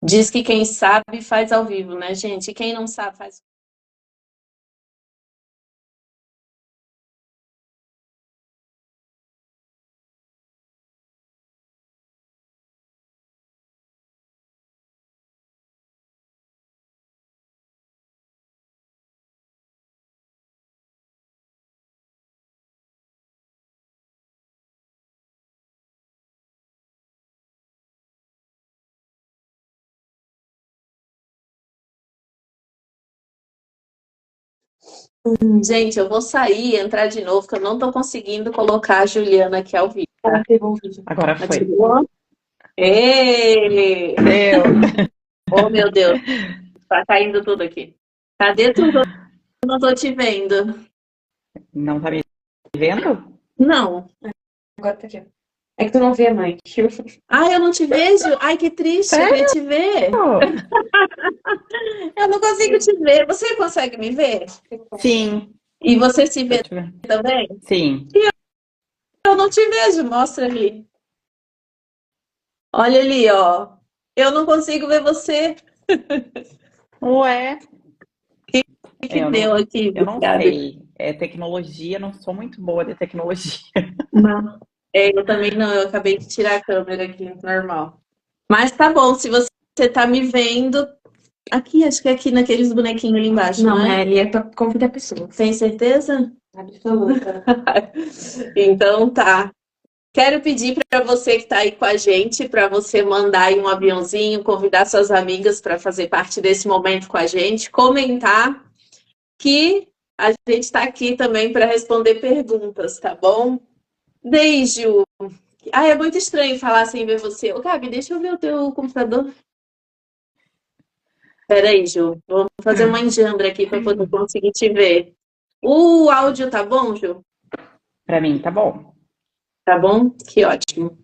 Diz que quem sabe faz ao vivo, né, gente? E quem não sabe faz. Gente, eu vou sair e entrar de novo, porque eu não tô conseguindo colocar a Juliana aqui ao vivo. Agora foi. Ativou? Ê! Deu. Oh, meu Deus, tá caindo tudo aqui. Cadê tudo? Eu não tô te vendo. Não tá me vendo? Não. Agora tá aqui. É que tu não vê, mãe. Ai, eu não te vejo. Ai, que triste, eu queria Sério? te ver. Eu não consigo te ver. Você consegue me ver? Sim. E você se Tô vê te vendo. também? Sim. Eu não te vejo, mostra ali. Olha ali, ó. Eu não consigo ver você. Ué, O que eu deu não, aqui, eu não Gabi? sei. É tecnologia, não sou muito boa de tecnologia. Não. É, eu também não, eu acabei de tirar a câmera aqui, normal. Mas tá bom, se você tá me vendo. Aqui, acho que é aqui naqueles bonequinhos ali embaixo, não Não, é? ali é pra convidar pessoas. Tem certeza? Absoluta. Então tá. Quero pedir para você que está aí com a gente, para você mandar aí um aviãozinho, convidar suas amigas para fazer parte desse momento com a gente, comentar que a gente está aqui também para responder perguntas, tá bom? Beijo! Ah, é muito estranho falar sem ver você. Ô, Gabi, deixa eu ver o teu computador. Peraí, Ju. Vamos fazer uma enjambra aqui para poder conseguir te ver. O áudio tá bom, Ju? Pra mim, tá bom. Tá bom? Que ótimo.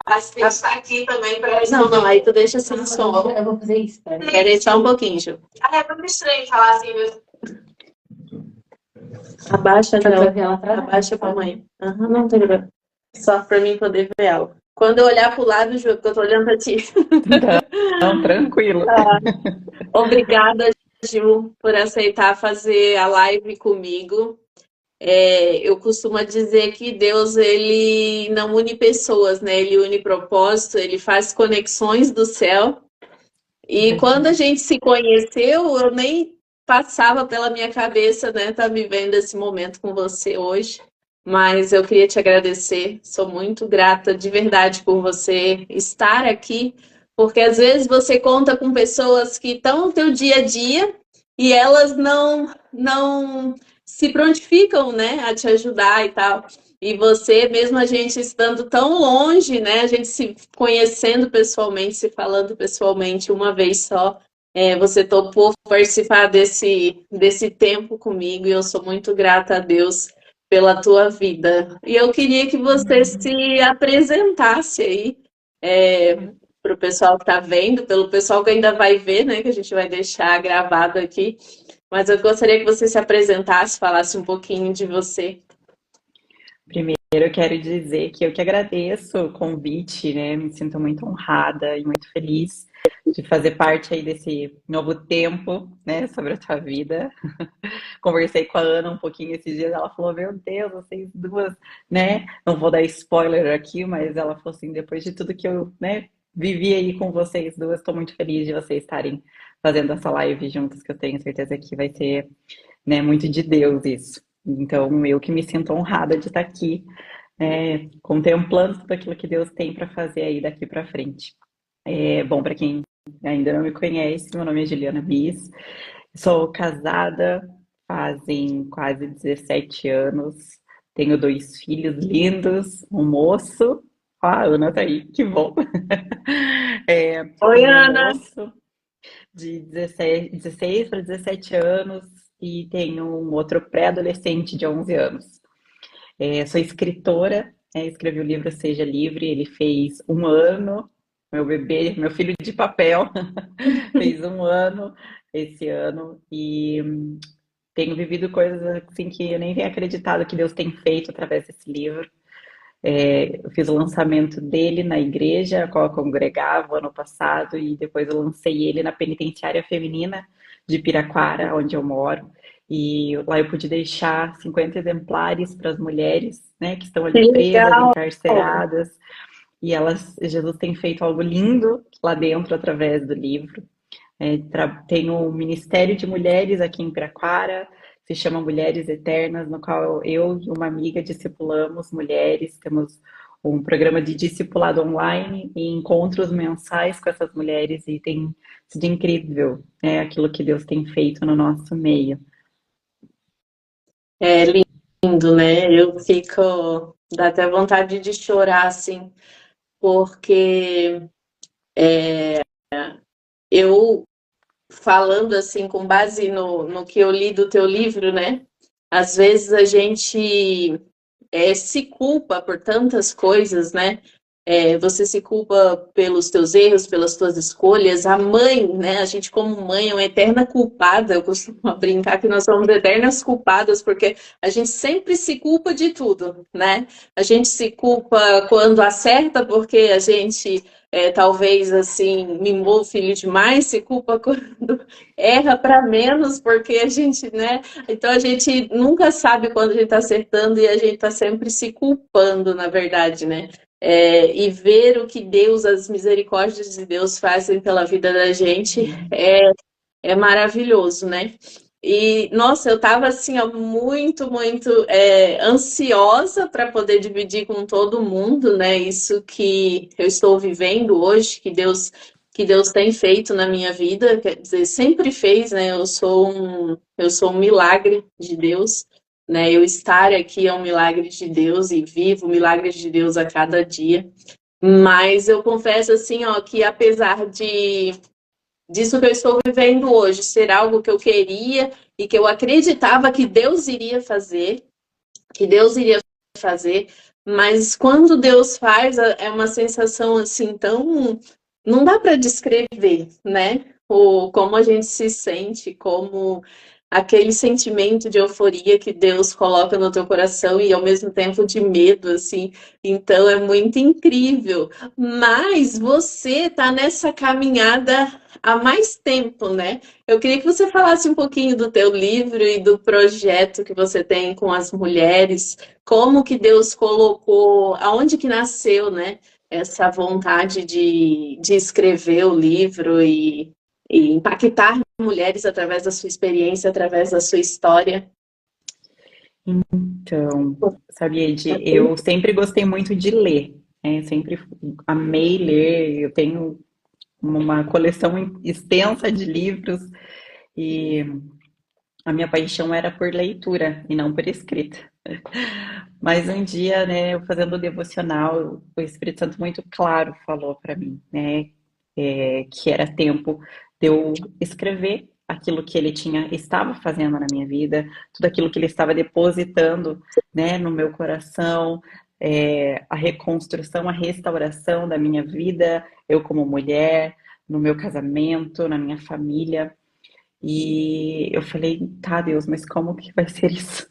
A gente está aqui também para. Não, não, aí tu deixa sem som. Eu vou fazer isso, tá? Peraí, só um pouquinho, Ju. Ah, é muito estranho falar assim mesmo. Abaixa, Pra não. ver ela atrás. Abaixa pra mãe. Aham, não tem problema. Só pra mim poder ver ela. Quando eu olhar pro lado, Ju, porque eu tô olhando pra ti. Então, tranquilo. Obrigada, Ju, por aceitar fazer a live comigo. É, eu costumo dizer que Deus, ele não une pessoas, né? Ele une propósito, ele faz conexões do céu. E quando a gente se conheceu, eu nem passava pela minha cabeça, né, tá vivendo esse momento com você hoje. Mas eu queria te agradecer, sou muito grata de verdade por você estar aqui, porque às vezes você conta com pessoas que estão no teu dia a dia e elas não se prontificam, né, a te ajudar e tal. E você, mesmo a gente estando tão longe, né, a gente se conhecendo pessoalmente, se falando pessoalmente uma vez só, você topou participar desse tempo comigo e eu sou muito grata a Deus pela tua vida. E eu queria que você se apresentasse aí para o pessoal que está vendo, pelo pessoal que ainda vai ver, né, que a gente vai deixar gravado aqui. Mas eu gostaria que você se apresentasse, falasse um pouquinho de você. Primeiro, eu quero dizer que eu que agradeço o convite, né? Me sinto muito honrada e muito feliz de fazer parte aí desse novo tempo, né, sobre a tua vida. Conversei com a Ana um pouquinho esses dias, ela falou, meu Deus, vocês duas, né? Não vou dar spoiler aqui, mas ela falou assim, depois de tudo que eu, né, vivi aí com vocês duas, estou muito feliz de vocês estarem fazendo essa live juntas, que eu tenho certeza que vai ser, né, muito de Deus isso. Então, eu que me sinto honrada de estar aqui, contemplando tudo aquilo que Deus tem para fazer aí daqui para frente. Bom, para quem ainda não me conhece, meu nome é Juliana Bis, sou casada fazem quase 17 anos, tenho dois filhos lindos, um moço, a Ana tá aí, que bom. Oi, Tenho um Ana. moço de 16 para 17 anos e tenho um outro pré-adolescente de 11 anos. Sou escritora, escrevi o livro Seja Livre, ele fez um ano, meu bebê, meu filho de papel, fez um ano esse ano e tenho vivido coisas assim que eu nem tenho acreditado que Deus tem feito através desse livro. Eu fiz o lançamento dele na igreja, a qual eu congregava ano passado, e depois eu lancei ele na penitenciária feminina de Piraquara, onde eu moro. E lá eu pude deixar 50 exemplares para as mulheres, né, que estão Que ali presas, legal! encarceradas, e Jesus tem feito algo lindo lá dentro através do livro. Tem um Ministério de Mulheres aqui em Piraquara, se chama Mulheres Eternas, no qual eu e uma amiga discipulamos mulheres, temos um programa de discipulado online e encontros mensais com essas mulheres, e tem sido incrível, né, aquilo que Deus tem feito no nosso meio. É lindo, né? Eu fico, dá até vontade de chorar, assim, porque eu, falando assim, com base no que eu li do teu livro, né? Às vezes a gente se culpa por tantas coisas, né? Você se culpa pelos teus erros, pelas tuas escolhas. A mãe, né? A gente, como mãe, é uma eterna culpada. Eu costumo brincar que nós somos eternas culpadas, porque a gente sempre se culpa de tudo, né? A gente se culpa quando acerta, porque a gente talvez assim mimou o filho demais, se culpa quando erra para menos, porque a gente, né? Então a gente nunca sabe quando a gente está acertando e a gente está sempre se culpando, na verdade, né? E ver o que Deus, as misericórdias de Deus fazem pela vida da gente é maravilhoso, né? E, nossa, eu estava assim, ó, muito, muito ansiosa para poder dividir com todo mundo, né? Isso que eu estou vivendo hoje, que Deus tem feito na minha vida, quer dizer, sempre fez, né? Eu sou um milagre de Deus, né? Eu estar aqui é um milagre de Deus e vivo milagres de Deus a cada dia. Mas eu confesso assim, ó, que apesar disso que eu estou vivendo hoje ser algo que eu queria e que eu acreditava que Deus iria fazer, que Deus iria fazer, mas quando Deus faz, é uma sensação assim tão. Não dá para descrever, né? Como a gente se sente, como aquele sentimento de euforia que Deus coloca no teu coração e ao mesmo tempo de medo, assim. Então é muito incrível. Mas você está nessa caminhada há mais tempo, né? Eu queria que você falasse um pouquinho do teu livro e do projeto que você tem com as mulheres, como que Deus colocou, aonde que nasceu, né? Essa vontade de escrever o livro e impactar mulheres através da sua experiência, através da sua história. Então, sabia, Edi, eu sempre gostei muito de ler, né? Sempre amei ler, eu tenho uma coleção extensa de livros, e a minha paixão era por leitura e não por escrita. Mas um dia, né, eu fazendo o devocional, o Espírito Santo muito claro falou para mim, né, que era tempo de eu escrever aquilo que ele estava fazendo na minha vida, tudo aquilo que ele estava depositando, né, no meu coração, a reconstrução, a restauração da minha vida, eu como mulher, no meu casamento, na minha família. E eu falei, tá, Deus, mas como que vai ser isso?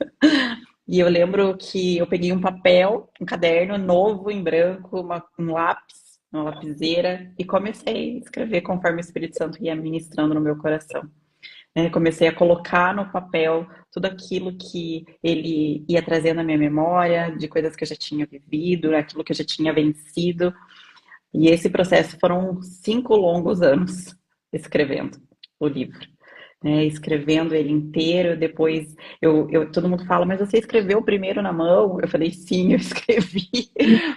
E eu lembro que eu peguei um papel, um caderno novo em branco, um lápis, uma lapiseira, e comecei a escrever conforme o Espírito Santo ia ministrando no meu coração. Comecei a colocar no papel tudo aquilo que ele ia trazendo na minha memória, de coisas que eu já tinha vivido, aquilo que eu já tinha vencido. E esse processo foram 5 longos anos escrevendo o livro, né? Escrevendo ele inteiro. Depois, todo mundo fala, mas você escreveu primeiro na mão? Eu falei, sim, eu escrevi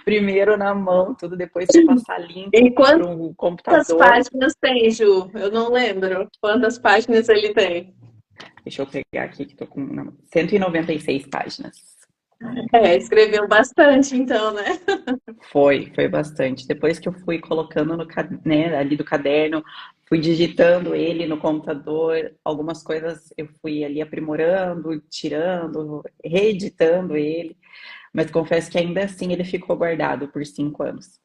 primeiro na mão, tudo depois de passar E limpo para quantas um computador. páginas tem, Ju? Eu não lembro quantas páginas ele tem. Deixa eu pegar aqui, que estou com 196 páginas. Escreveu bastante, então, né? Foi bastante. Depois que eu fui colocando né, ali do caderno, fui digitando ele no computador, algumas coisas eu fui ali aprimorando, tirando, reeditando ele, mas confesso que ainda assim ele ficou guardado por 5 anos.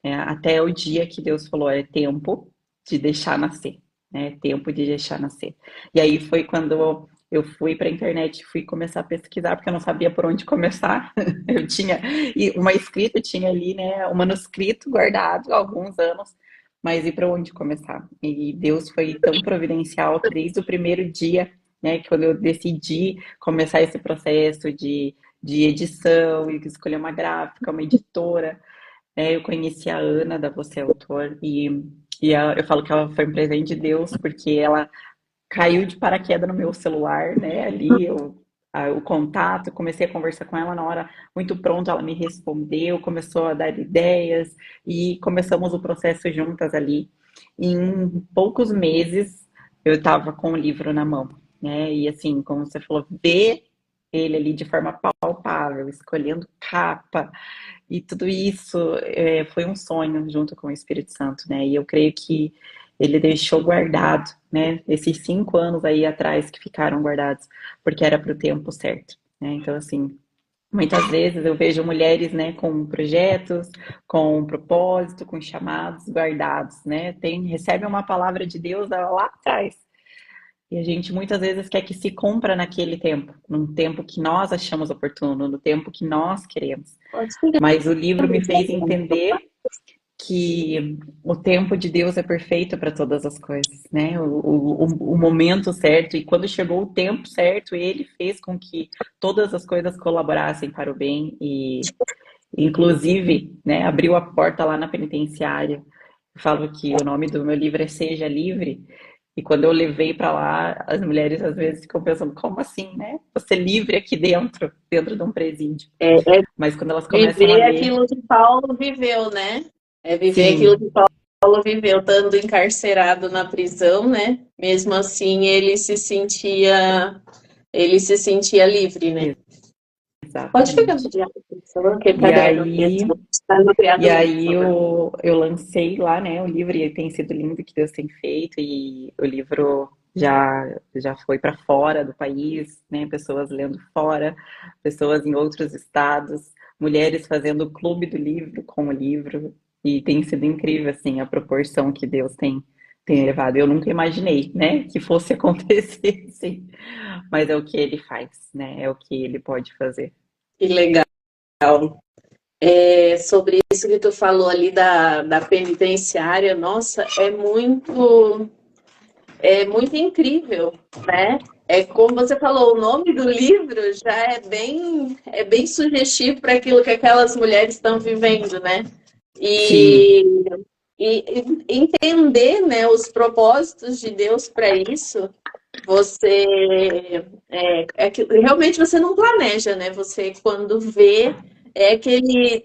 Até o dia que Deus falou, é tempo de deixar nascer, né? Tempo de deixar nascer. E aí foi quando eu fui para a internet, fui começar a pesquisar, porque eu não sabia por onde começar. Eu tinha uma escrita, tinha ali, né, o manuscrito guardado há alguns anos, mas e para onde começar? E Deus foi tão providencial que desde o primeiro dia, né, que quando eu decidi começar esse processo de edição e escolher uma gráfica, uma editora, eu conheci a Ana da Você é Autor eu falo que ela foi um presente de Deus porque ela caiu de paraquedas no meu celular, né? Ali o contato, comecei a conversar com ela na hora muito pronto, ela me respondeu, começou a dar ideias e começamos o processo juntas ali. Em poucos meses eu estava com o livro na mão, né? E assim, como você falou, ver ele ali de forma palpável, escolhendo capa, e tudo isso foi um sonho junto com o Espírito Santo, né? E eu creio que ele deixou guardado, né? Esses 5 anos aí atrás que ficaram guardados, porque era para o tempo certo, né? Então, assim, muitas vezes eu vejo mulheres, né, com projetos, com propósito, com chamados guardados, né? Recebem uma palavra de Deus lá atrás. E a gente muitas vezes quer que se cumpra naquele tempo, num tempo que nós achamos oportuno, no tempo que nós queremos. Pode ser. Mas o livro me fez entender que o tempo de Deus é perfeito para todas as coisas, né? O momento certo, e quando chegou o tempo certo, ele fez com que todas as coisas colaborassem para o bem, e inclusive, né, abriu a porta lá na penitenciária. Eu falo que o nome do meu livro é Seja Livre, e quando eu levei para lá, as mulheres às vezes ficam pensando, como assim, né? Você livre aqui dentro de um presídio. É Mas quando elas começam a viver ver, aquilo que Paulo viveu, né? É viver aquilo que sim, Paulo viveu, estando encarcerado na prisão, né? Mesmo assim, ele se sentia livre, né? Pode ficar exatamente. vigiando a pessoa, que E caderno aí, mesmo. Está no e criado mudo, por aí favor. eu lancei lá, né, o livro, e tem sido lindo que Deus tem feito, e o livro já foi para fora do país, né, pessoas lendo fora, pessoas em outros estados, mulheres fazendo o clube do livro com o livro, e tem sido incrível, assim, a proporção que Deus tem levado. Eu nunca imaginei, né, que fosse acontecer, assim, mas é o que Ele faz, né, é o que Ele pode fazer. Que legal. Sobre isso que tu falou ali da penitenciária, nossa, é muito incrível, né? É como você falou, o nome do livro já é bem sugestivo para aquilo que aquelas mulheres estão vivendo, né? Sim, E, e entender, né, os propósitos de Deus para isso, que realmente você não planeja, né? Você quando vê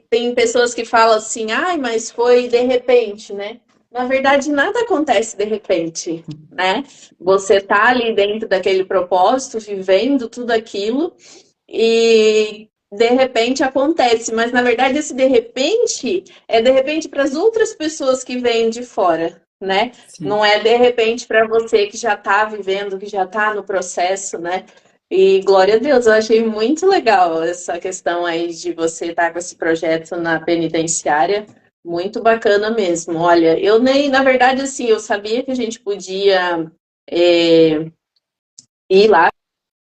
tem pessoas que falam assim, ai, mas foi de repente, né? Na verdade, nada acontece de repente, né? Você tá ali dentro daquele propósito, vivendo tudo aquilo, e de repente acontece, mas na verdade esse de repente é de repente para as outras pessoas que vêm de fora, né? sim. Não é de repente para você que já está vivendo, que já está no processo, né? E glória a Deus, eu achei muito legal essa questão aí de você estar com esse projeto na penitenciária, muito bacana mesmo. Olha, eu nem, na verdade, assim, eu sabia que a gente podia é, ir lá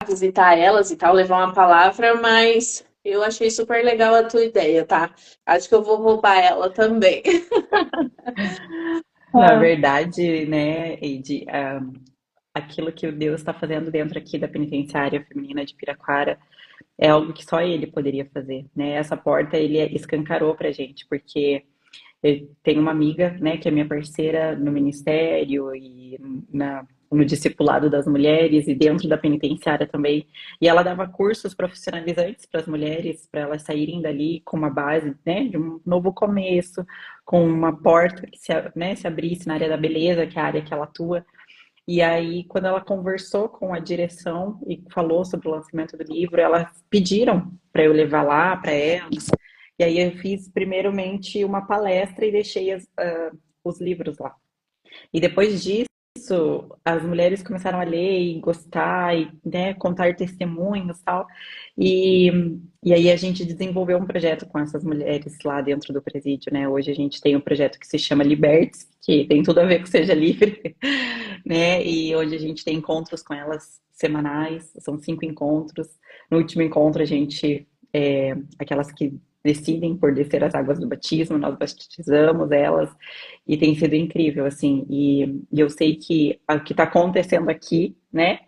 visitar elas e tal, levar uma palavra, mas eu achei super legal a tua ideia, tá? Acho que eu vou roubar ela também. Na Ah, verdade, né, Eide, aquilo que o Deus está fazendo dentro aqui da penitenciária feminina de Piraquara é algo que só Ele poderia fazer, né? Essa porta Ele escancarou pra gente, porque eu tenho uma amiga, né, que é minha parceira no ministério e no discipulado das mulheres e dentro da penitenciária também. E ela dava cursos profissionalizantes para as mulheres, para elas saírem dali com uma base, né, de um novo começo, com uma porta que se abrisse na área da beleza, que é a área que ela atua. E aí, quando ela conversou com a direção e falou sobre o lançamento do livro, elas pediram para eu levar lá para elas. E aí eu fiz primeiramente uma palestra e deixei os livros lá. E depois disso, as mulheres começaram a ler e gostar e, né, contar testemunhos e tal. E, e aí a gente desenvolveu um projeto com essas mulheres lá dentro do presídio, né? Hoje a gente tem um projeto que se chama Libertes, que tem tudo a ver com Seja Livre, né? E onde a gente tem encontros com elas semanais, são 5 encontros. No último encontro, a gente, aquelas que decidem por descer as águas do batismo, nós batizamos elas, e tem sido incrível, assim, e eu sei que o que está acontecendo aqui, né,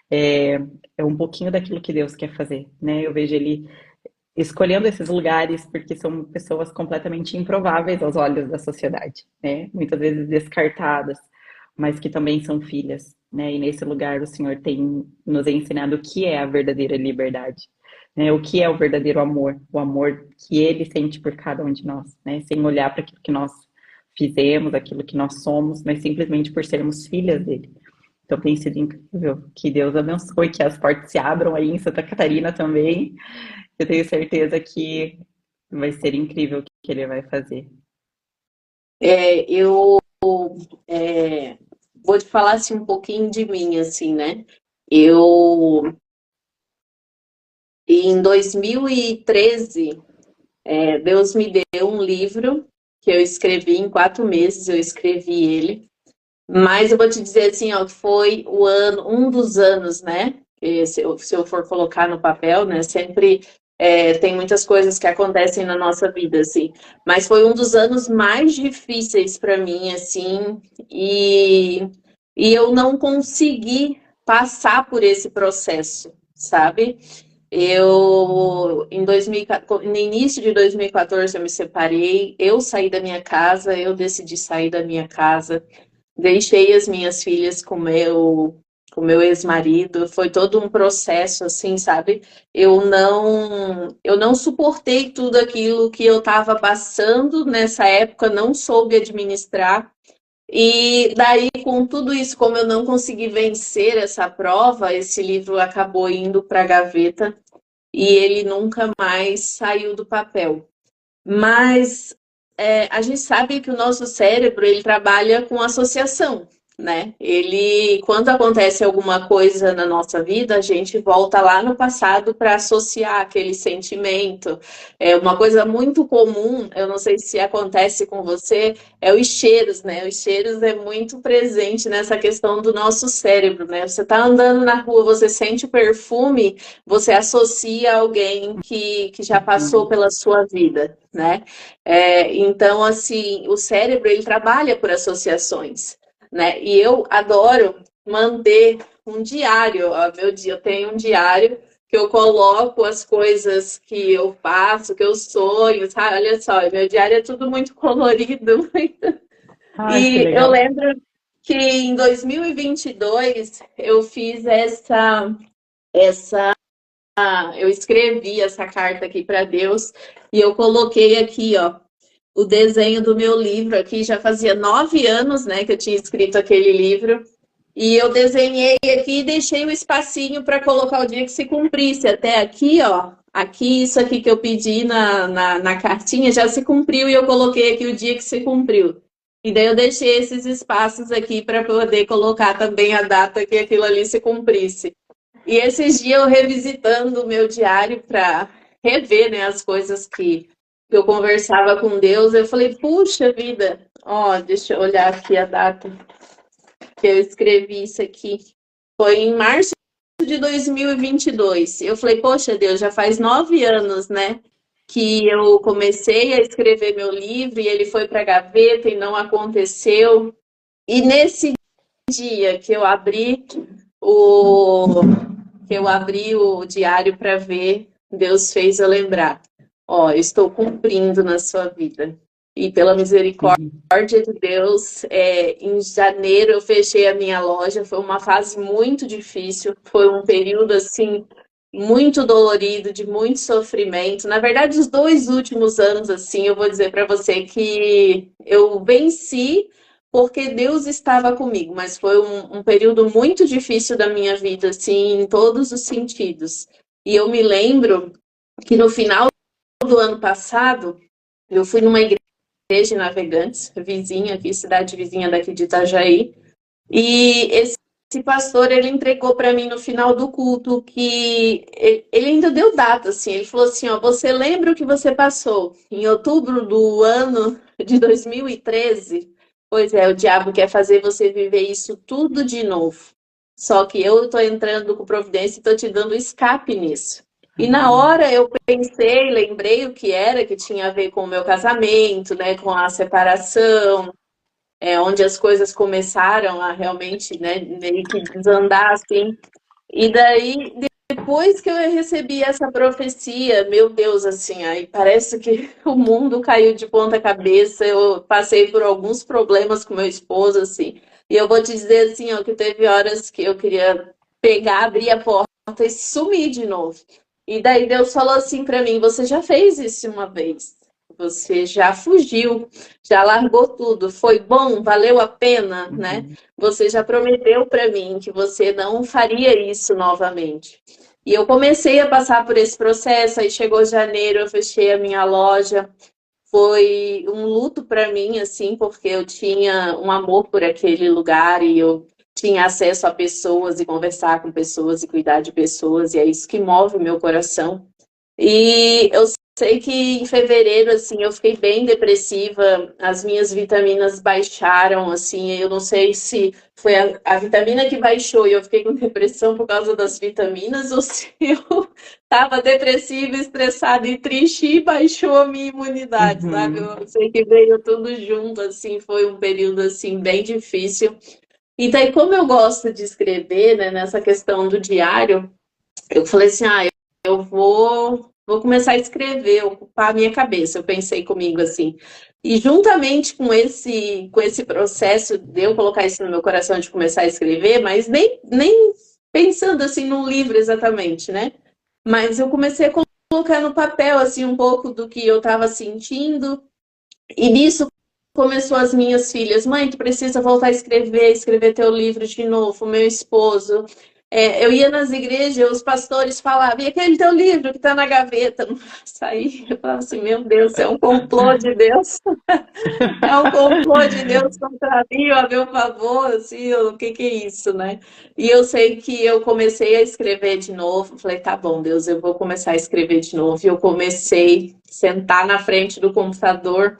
é, é um pouquinho daquilo que Deus quer fazer, né, eu vejo Ele escolhendo esses lugares porque são pessoas completamente improváveis aos olhos da sociedade, né, muitas vezes descartadas, mas que também são filhas, né, e nesse lugar o Senhor tem nos ensinado o que é a verdadeira liberdade, né, o que é o verdadeiro amor, o amor que Ele sente por cada um de nós, né, sem olhar para aquilo que nós fizemos, aquilo que nós somos, mas simplesmente por sermos filhas dele. Então tem sido incrível. Que Deus abençoe, que as portas se abram aí em Santa Catarina também. Eu tenho certeza que vai ser incrível o que ele vai fazer. Eu vou te falar assim, um pouquinho de mim, assim, né? Eu, em 2013, Deus me deu um livro que eu escrevi em 4 meses, eu escrevi ele. Mas eu vou te dizer assim, ó, que foi um dos anos, né? Se eu for colocar no papel, né? Sempre tem muitas coisas que acontecem na nossa vida, assim. Mas foi um dos anos mais difíceis para mim, assim. E eu não consegui passar por esse processo, sabe? No início de 2014, eu me separei, eu saí da minha casa, eu decidi sair da minha casa. Deixei as minhas filhas com meu ex-marido, foi todo um processo, assim, sabe? Eu não suportei tudo aquilo que eu estava passando nessa época, não soube administrar. E daí, com tudo isso, como eu não consegui vencer essa prova, esse livro acabou indo para a gaveta e ele nunca mais saiu do papel. Mas a gente sabe que o nosso cérebro ele trabalha com associação, né? Quando acontece alguma coisa na nossa vida, a gente volta lá no passado para associar aquele sentimento. É uma coisa muito comum, eu não sei se acontece com você, é os cheiros, né? Os cheiros é muito presente nessa questão do nosso cérebro, né? Você está andando na rua, você sente o perfume, você associa a alguém que já passou pela sua vida, né? Então, assim, o cérebro, ele trabalha por associações, né? E eu adoro manter um diário, ó, eu tenho um diário que eu coloco as coisas que eu faço, que eu sonho, sabe? Olha só, meu diário é tudo muito colorido. Ai, que E eu legal. lembro que em 2022 eu fiz eu escrevi essa carta aqui para Deus e eu coloquei aqui, ó, o desenho do meu livro aqui. Já fazia 9 anos, né, que eu tinha escrito aquele livro. E eu desenhei aqui e deixei o espacinho para colocar o dia que se cumprisse. Até aqui, ó. Aqui, isso aqui que eu pedi na cartinha já se cumpriu e eu coloquei aqui o dia que se cumpriu. E daí eu deixei esses espaços aqui para poder colocar também a data que aquilo ali se cumprisse. E esses dias eu revisitando o meu diário para rever, né, as coisas que eu conversava com Deus, eu falei, puxa vida, ó, deixa eu olhar aqui a data que eu escrevi isso aqui. Foi em março de 2022. Eu falei, poxa Deus, já faz 9 anos, né, que eu comecei a escrever meu livro e ele foi para a gaveta e não aconteceu. E nesse dia o que eu abri o diário para ver, Deus fez eu lembrar. Ó, eu estou cumprindo na sua vida. E pela misericórdia de Deus, em janeiro eu fechei a minha loja. Foi uma fase muito difícil, foi um período assim muito dolorido, de muito sofrimento. Na verdade, os 2 últimos anos, assim, eu vou dizer para você que eu venci porque Deus estava comigo, mas foi um período muito difícil da minha vida, assim, em todos os sentidos. E eu me lembro que no final do ano passado, eu fui numa igreja em Navegantes, vizinha aqui, cidade vizinha daqui de Itajaí, E esse pastor, ele entregou para mim no final do culto que ele ainda deu data, assim. Ele falou assim, ó, você lembra o que você passou em outubro do ano de 2013? Pois é, o diabo quer fazer você viver isso tudo de novo. Só que eu estou entrando com providência e estou te dando escape nisso. E na hora eu pensei, lembrei o que era, que tinha a ver com o meu casamento, né, com a separação, onde as coisas começaram a realmente, né, meio que desandar, assim. E daí, depois que eu recebi essa profecia, meu Deus, assim, aí parece que o mundo caiu de ponta cabeça, eu passei por alguns problemas com meu esposo, assim, e eu vou te dizer, assim, ó, que teve horas que eu queria pegar, abrir a porta e sumir de novo. E daí Deus falou assim para mim, você já fez isso uma vez. Você já fugiu, já largou tudo. Foi bom? Valeu a pena, né? Você já prometeu para mim que você não faria isso novamente. E eu comecei a passar por esse processo, aí chegou janeiro, eu fechei a minha loja. Foi um luto para mim, assim, porque eu tinha um amor por aquele lugar e eu tinha acesso a pessoas e conversar com pessoas e cuidar de pessoas, e é isso que move o meu coração. E eu sei que em fevereiro, assim, eu fiquei bem depressiva, as minhas vitaminas baixaram, assim, eu não sei se foi a vitamina que baixou e eu fiquei com depressão por causa das vitaminas, ou se eu estava depressiva, estressada e triste e baixou a minha imunidade, sabe? Eu sei que veio tudo junto, assim, foi um período, assim, bem difícil. E daí, como eu gosto de escrever, né, nessa questão do diário, eu falei assim, eu vou começar a escrever, ocupar a minha cabeça. Eu pensei comigo assim. E juntamente com esse processo de eu colocar isso no meu coração de começar a escrever, mas nem pensando assim num livro exatamente, né? Mas eu comecei a colocar no papel assim um pouco do que eu estava sentindo. E nisso começou as minhas filhas, mãe, tu precisa voltar a escrever, escrever teu livro de novo, meu esposo. Eu ia nas igrejas, os pastores falavam, e aquele teu livro que está na gaveta, não vai sair. Eu falava assim, meu Deus, é um complô de Deus, é um complô de Deus contra mim, a meu favor, assim, o que é isso, né? E eu sei que eu comecei a escrever de novo, falei, tá bom, Deus, eu vou começar a escrever de novo. E eu comecei a sentar na frente do computador.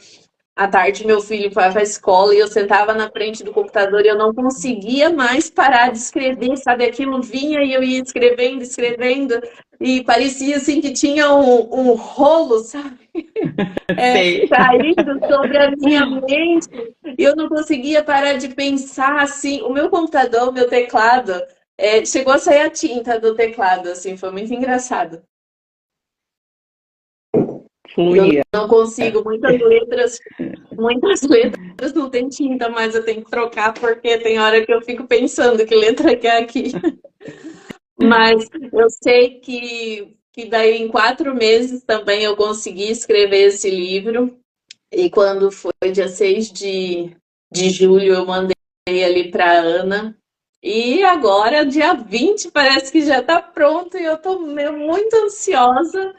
À tarde, meu filho foi para a escola e eu sentava na frente do computador e eu não conseguia mais parar de escrever, sabe? Aquilo vinha e eu ia escrevendo, escrevendo, e parecia assim que tinha um rolo, sabe? Sei. Caindo sobre a minha mente, e eu não conseguia parar de pensar assim. O meu computador, o meu teclado, chegou a sair a tinta do teclado, assim, foi muito engraçado. Eu Fluía. não consigo, muitas letras não tem tinta, mas eu tenho que trocar porque tem hora que eu fico pensando que letra que é aqui. Mas eu sei que daí em 4 meses também eu consegui escrever esse livro. E quando foi dia 6 de julho, eu mandei ali para Ana. E agora, dia 20 parece que já está pronto e eu estou muito ansiosa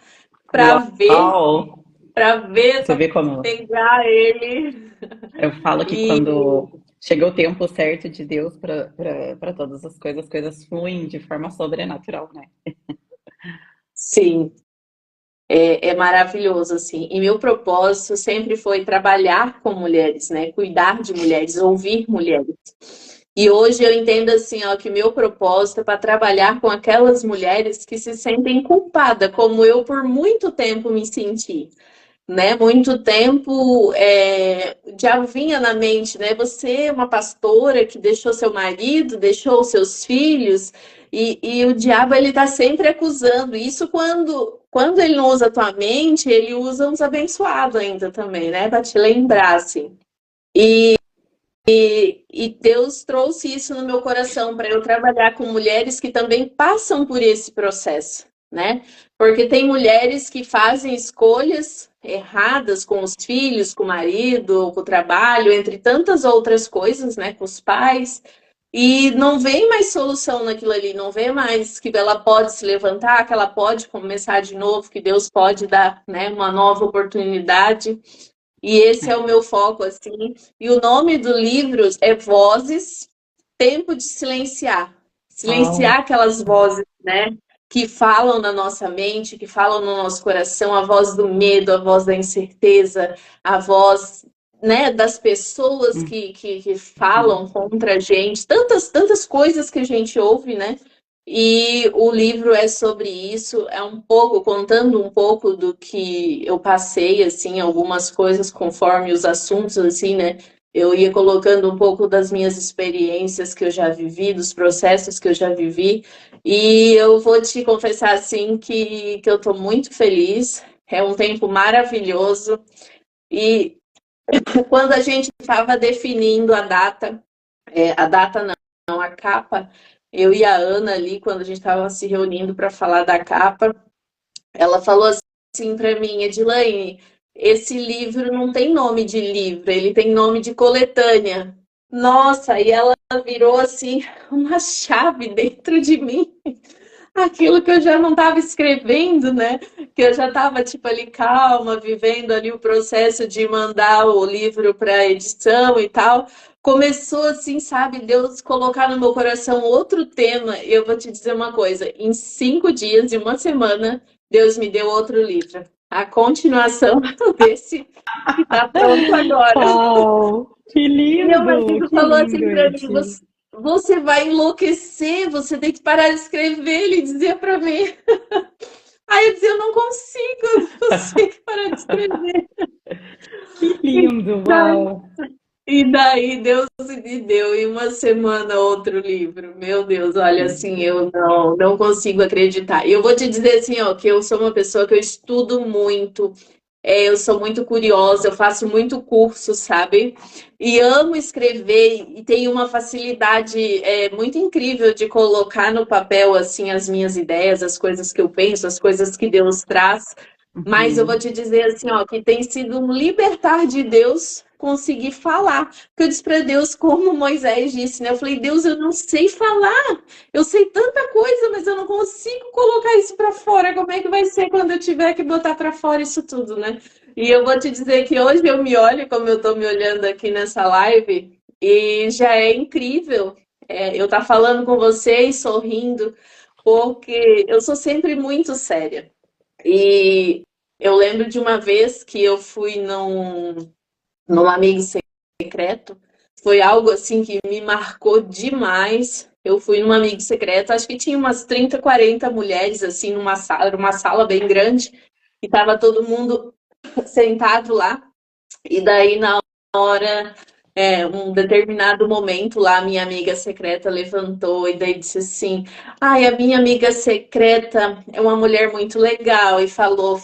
para ver, Uau! Você para vê como pegar ele. eu falo que E quando chega o tempo certo de Deus para todas as coisas fluem de forma sobrenatural, né? sim, é maravilhoso, assim. E meu propósito sempre foi trabalhar com mulheres, né? Cuidar de mulheres, ouvir mulheres. E hoje eu entendo assim, ó, que meu propósito é para trabalhar com aquelas mulheres que se sentem culpadas, como eu por muito tempo me senti, né? Muito tempo já vinha na mente, né? Você é uma pastora que deixou seu marido, deixou seus filhos, e o diabo ele está sempre acusando. Isso quando ele não usa a tua mente, ele usa uns abençoados ainda também, né? Para te lembrar, assim. E Deus trouxe isso no meu coração para eu trabalhar com mulheres que também passam por esse processo, né? Porque tem mulheres que fazem escolhas erradas com os filhos, com o marido, com o trabalho, entre tantas outras coisas, né? Com os pais, e não vê mais solução naquilo ali, não vê mais que ela pode se levantar, que ela pode começar de novo, que Deus pode dar, né, uma nova oportunidade. E esse é o meu foco, assim. E o nome do livro é Vozes, tempo de silenciar. Uau. Silenciar aquelas vozes, né? Que falam na nossa mente, que falam no nosso coração, a voz do medo, a voz da incerteza, a voz, né, das pessoas que Uhum. falam contra a gente, tantas coisas que a gente ouve, né? E o livro é sobre isso, é um pouco, contando um pouco do que eu passei, assim, algumas coisas conforme os assuntos, assim, né? Eu ia colocando um pouco das minhas experiências que eu já vivi, dos processos que eu já vivi, e eu vou te confessar, assim, que eu estou muito feliz, é um tempo maravilhoso, e quando a gente estava definindo a data não, a capa, eu e a Ana ali, quando a gente estava se reunindo para falar da capa, ela falou assim para mim, Edilene, esse livro não tem nome de livro, ele tem nome de coletânea. Nossa, e ela virou assim uma chave dentro de mim, aquilo que eu já não estava escrevendo, né? Que eu já estava tipo ali calma, vivendo ali o processo de mandar o livro para edição e tal. Começou assim, sabe, Deus colocar no meu coração outro tema. E eu vou te dizer uma coisa: em 5 dias e uma semana, Deus me deu outro livro. A continuação desse que está pronto agora. Uau, E meu marido que falou lindo, assim para mim: Eti. você vai enlouquecer, você tem que parar de escrever. Ele dizia para mim. Aí eu dizia: eu não consigo, eu não consigo parar de escrever. Que lindo, uau. E daí Deus me deu em uma semana outro livro. Meu Deus, olha, assim, eu não consigo acreditar. E eu vou te dizer assim, ó, que eu sou uma pessoa que eu estudo muito. Eu sou muito curiosa, eu faço muito curso, sabe? E amo escrever e tenho uma facilidade muito incrível de colocar no papel assim as minhas ideias, as coisas que eu penso, as coisas que Deus traz. Mas eu vou Uhum. te dizer assim, ó, que tem sido um libertar de Deus conseguir falar. Porque eu disse para Deus, como Moisés disse, né? Eu falei: Deus, eu não sei falar. Eu sei tanta coisa, mas eu não consigo colocar isso para fora. Como é que vai ser quando eu tiver que botar para fora isso tudo, né? E eu vou te dizer que hoje eu me olho como eu estou me olhando aqui nessa live e já é incrível eu estar falando com vocês, sorrindo, porque eu sou sempre muito séria. E eu lembro de uma vez que eu fui num amigo secreto, foi algo assim que me marcou demais. Eu fui num amigo secreto, acho que tinha umas 30, 40 mulheres assim numa sala, era uma sala bem grande, e tava todo mundo sentado lá. E daí na hora, um determinado momento lá, minha amiga secreta levantou e daí disse assim: ai, a minha amiga secreta é uma mulher muito legal, e falou.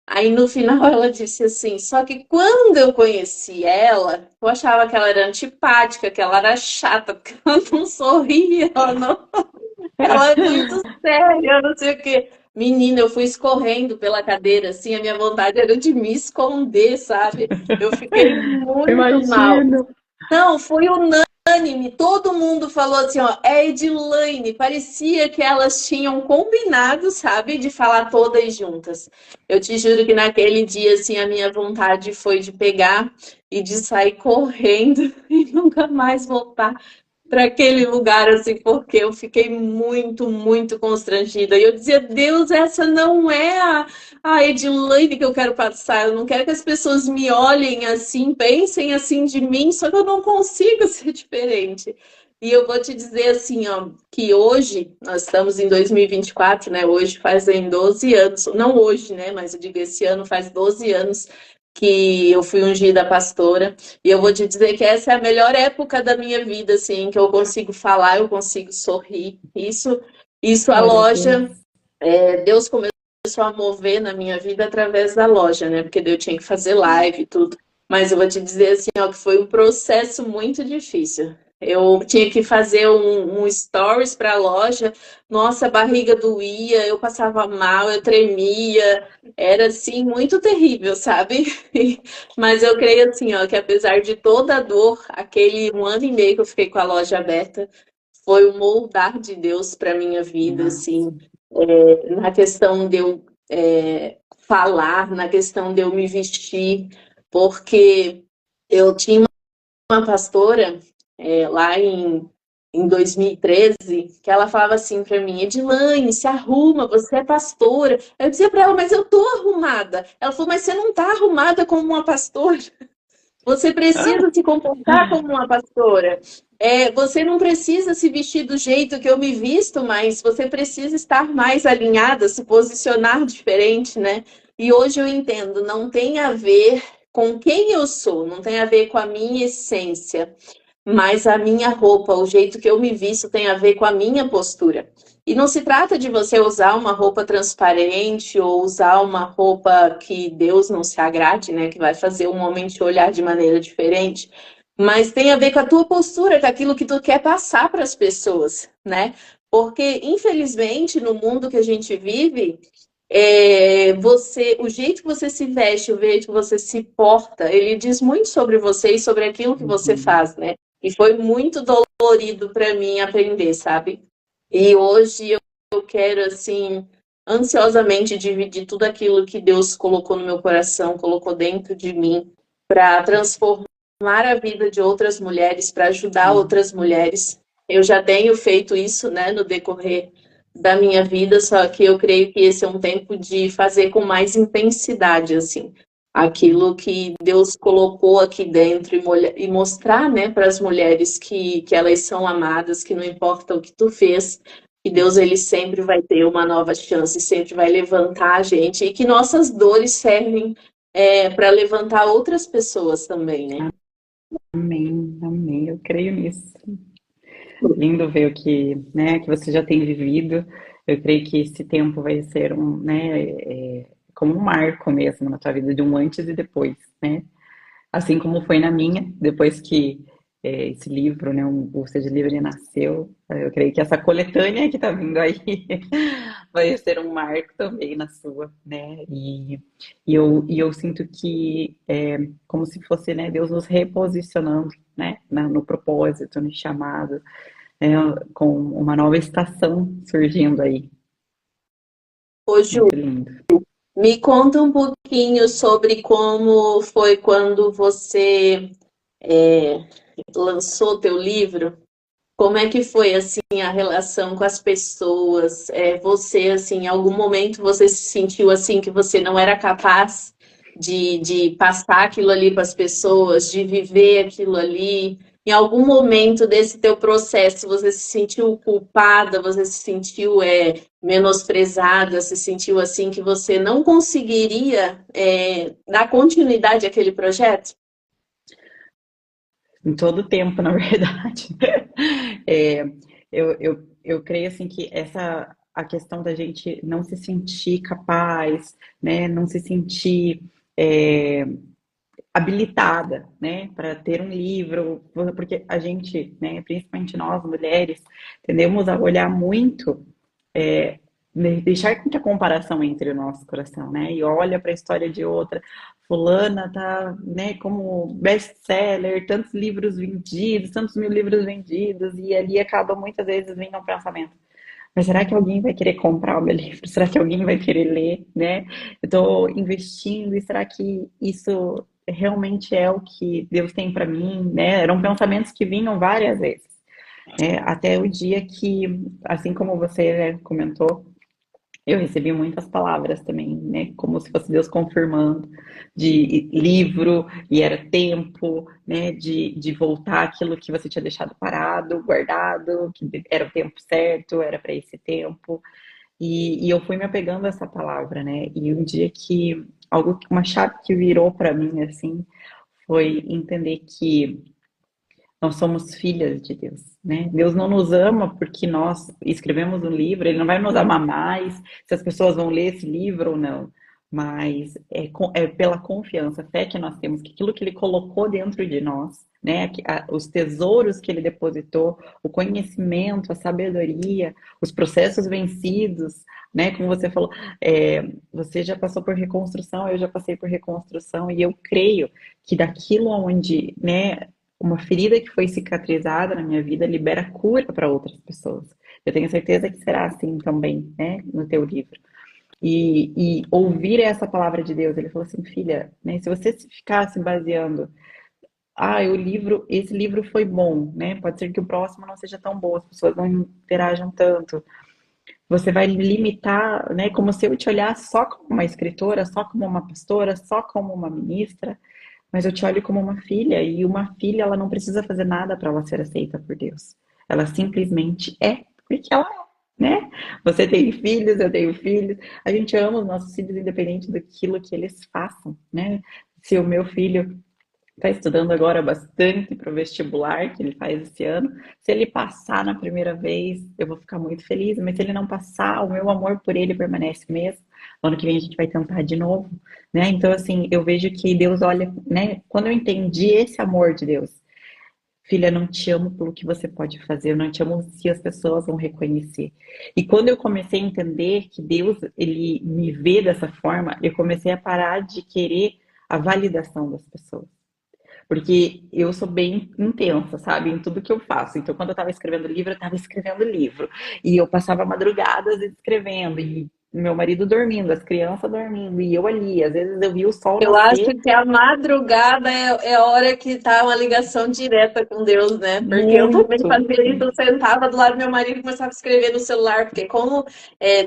Aí no final ela disse assim: só que quando eu conheci ela, eu achava que ela era antipática, que ela era chata, porque ela não sorria, ela é muito séria, não sei o quê. Menina, eu fui escorrendo pela cadeira, assim, a minha vontade era de me esconder, sabe? Eu fiquei muito mal. Imagino. Não, foi unânime, todo mundo falou assim, ó, é Edilane, parecia que elas tinham combinado, sabe, de falar todas juntas. Eu te juro que naquele dia, assim, a minha vontade foi de pegar e de sair correndo e nunca mais voltar para aquele lugar, assim, porque eu fiquei muito constrangida. E eu dizia: Deus, essa não é a Edilane que eu quero passar. Eu não quero que as pessoas me olhem assim, pensem assim de mim, só que eu não consigo ser diferente. E eu vou te dizer assim, ó, que hoje, nós estamos em 2024, né? Hoje fazem 12 anos, não hoje, né? Mas eu digo, esse ano faz 12 anos que eu fui ungida pastora. E eu vou te dizer que essa é a melhor época da minha vida, assim, que eu consigo falar, eu consigo sorrir. Isso a Glória a loja, Deus. Deus começou a mover na minha vida através da loja, né? Porque daí eu tinha que fazer live e tudo. Mas eu vou te dizer assim, ó, que foi um processo muito difícil. Eu tinha que fazer um stories para a loja, nossa, a barriga doía, eu passava mal, eu tremia, era assim muito terrível, sabe? Mas eu creio assim, ó, que apesar de toda a dor, aquele 1 ano e meio que eu fiquei com a loja aberta, foi um moldar de Deus para minha vida, assim, Nossa. na questão de eu falar, na questão de eu me vestir, porque eu tinha uma pastora, lá em 2013, que ela falava assim para mim: Edilane, se arruma, você é pastora. Eu dizia para ela: mas eu tô arrumada. Ela falou: mas você não tá arrumada como uma pastora. Você precisa se comportar como uma pastora. Você não precisa se vestir do jeito que eu me visto, mas você precisa estar mais alinhada, se posicionar diferente, né? E hoje eu entendo, não tem a ver com quem eu sou, não tem a ver com a minha essência, mas a minha roupa, o jeito que eu me visto tem a ver com a minha postura. E não se trata de você usar uma roupa transparente ou usar uma roupa que Deus não se agrade, né? Que vai fazer um homem te olhar de maneira diferente. Mas tem a ver com a tua postura, com aquilo que tu quer passar para as pessoas, né? Porque, infelizmente, no mundo que a gente vive, o jeito que você se veste, o jeito que você se porta, ele diz muito sobre você e sobre aquilo que você Uhum. faz, né? E foi muito dolorido para mim aprender, sabe? E hoje eu quero, assim, ansiosamente dividir tudo aquilo que Deus colocou no meu coração, colocou dentro de mim, para transformar a vida de outras mulheres, para ajudar outras mulheres. Eu já tenho feito isso, né, no decorrer da minha vida, só que eu creio que esse é um tempo de fazer com mais intensidade, assim, aquilo que Deus colocou aqui dentro e mostrar, né, para as mulheres que elas são amadas, que não importa o que tu fez, que Deus ele sempre vai ter uma nova chance, sempre vai levantar a gente e que nossas dores servem para levantar outras pessoas também, né? Amém, amém. Eu creio nisso. Lindo ver o que, né, que você já tem vivido. Eu creio que esse tempo vai ser como um marco mesmo na tua vida, de um antes e depois, né? Assim como foi na minha, depois que esse livro, né, o Seja Livre nasceu, eu creio que essa coletânea que tá vindo aí vai ser um marco também na sua, né? E eu sinto que é como se fosse, né, Deus nos reposicionando, né, no propósito, no chamado, né, com uma nova estação surgindo aí. Ô, Ju, Muito lindo. me conta um pouquinho sobre como foi quando você é, lançou teu livro. Como é que foi assim a relação com as pessoas? Você assim, em algum momento você se sentiu assim que você não era capaz de passar aquilo ali para as pessoas, de viver aquilo ali? Em algum momento desse teu processo você se sentiu culpada, você se sentiu menosprezada, se sentiu assim que você não conseguiria dar continuidade àquele projeto? Em todo o tempo, na verdade. É, eu creio assim que a questão da gente não se sentir capaz, né, não se sentir é, habilitada, né, para ter um livro, porque a gente, né, principalmente nós mulheres, tendemos a olhar muito deixar com que a comparação entre o nosso coração, né? E olha para a história de outra. Fulana tá, né, como best-seller, tantos livros vendidos, tantos mil livros vendidos, e ali acaba muitas vezes vindo um pensamento. Mas será que alguém vai querer comprar o meu livro? Será que alguém vai querer ler, né? Eu estou investindo e será que isso realmente é o que Deus tem para mim, né? Eram pensamentos que vinham várias vezes, né? Até o dia que, assim como você, né, comentou, eu recebi muitas palavras também, né? Como se fosse Deus confirmando de livro, e era tempo, né? De voltar aquilo que você tinha deixado parado, guardado, que era o tempo certo, era para esse tempo. E eu fui me apegando a essa palavra, né? E um dia que uma chave que virou para mim, assim, foi entender que nós somos filhas de Deus, né? Deus não nos ama porque nós escrevemos um livro, Ele não vai nos amar mais se as pessoas vão ler esse livro ou não. Mas é pela confiança, a fé que nós temos, que aquilo que Ele colocou dentro de nós, né? Os tesouros que Ele depositou, o conhecimento, a sabedoria, os processos vencidos, né? Como você falou, você já passou por reconstrução, eu já passei por reconstrução, e eu creio que daquilo onde, né, uma ferida que foi cicatrizada na minha vida libera cura para outras pessoas. Eu tenho certeza que será assim também, né, no teu livro. E ouvir essa palavra de Deus, ele falou assim, filha, né, se você ficar se baseando o livro, esse livro foi bom, né? Pode ser que o próximo não seja tão bom, as pessoas não interajam tanto. Você vai limitar, né? Como se eu te olhasse só como uma escritora, só como uma pastora, só como uma ministra, mas eu te olho como uma filha, e uma filha, ela não precisa fazer nada para ela ser aceita por Deus. Ela simplesmente é, porque ela é, né? Você tem filhos, eu tenho filhos, a gente ama os nossos filhos independente daquilo que eles façam, né? Se o meu filho está estudando agora bastante para o vestibular que ele faz esse ano. Se ele passar na primeira vez, eu vou ficar muito feliz, mas se ele não passar, o meu amor por ele permanece o mesmo. No ano que vem a gente vai tentar de novo, né? Então, assim, eu vejo que Deus olha, né? Quando eu entendi esse amor de Deus, filha, não te amo pelo que você pode fazer, eu não te amo se as pessoas vão reconhecer. E quando eu comecei a entender que Deus, ele me vê dessa forma, eu comecei a parar de querer a validação das pessoas. Porque eu sou bem intensa, sabe, em tudo que eu faço. Então, quando eu estava escrevendo livro, eu estava escrevendo livro. E eu passava madrugadas escrevendo. E meu marido dormindo, as crianças dormindo. E eu ali, às vezes eu via o sol Eu acho nascer que a madrugada é a hora que tá uma ligação direta com Deus, né? Porque eu também muito. fazia isso, eu sentava do lado do meu marido e começava a escrever no celular, porque como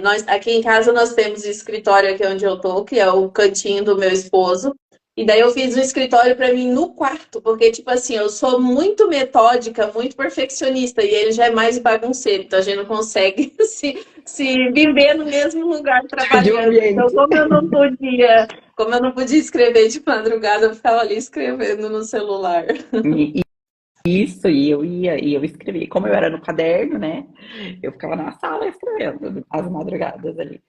nós aqui em casa nós temos o escritório aqui onde eu tô, que é o cantinho do meu esposo, e daí eu fiz um escritório para mim no quarto, porque tipo assim, eu sou muito metódica, muito perfeccionista, e ele já é mais bagunceiro, então a gente não consegue se viver no mesmo lugar De um trabalhando. Então, ambiente. como eu não podia escrever de madrugada, eu ficava ali escrevendo no celular. E isso, e eu escrevia. Como eu era no caderno, né? Eu ficava na sala escrevendo às madrugadas ali.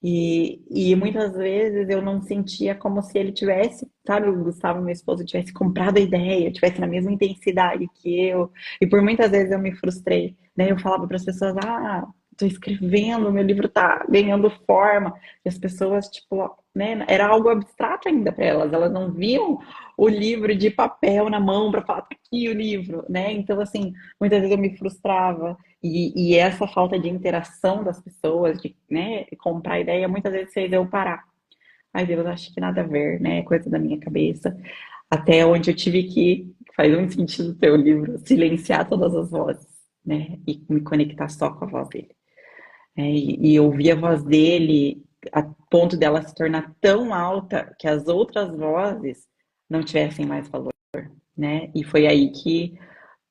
E muitas vezes eu não sentia como se ele tivesse, sabe, o Gustavo, meu esposo, tivesse comprado a ideia, tivesse na mesma intensidade que eu. E por muitas vezes eu me frustrei, né? Eu falava para as pessoas, tô escrevendo, meu livro tá ganhando forma. E as pessoas, tipo, né, era algo abstrato ainda para elas, elas não viam o livro de papel na mão para falar, tá aqui o livro, né? Então, assim, muitas vezes eu me frustrava. E essa falta de interação das pessoas, de, né, comprar ideia, muitas vezes fez eu parar. Ai, Deus, acho que nada a ver, né? É coisa da minha cabeça. Até onde eu tive que, faz muito sentido ter o livro, silenciar todas as vozes, né? E me conectar só com a voz dele. E ouvir a voz dele a ponto dela se tornar tão alta que as outras vozes não tivessem mais valor, né? E foi aí que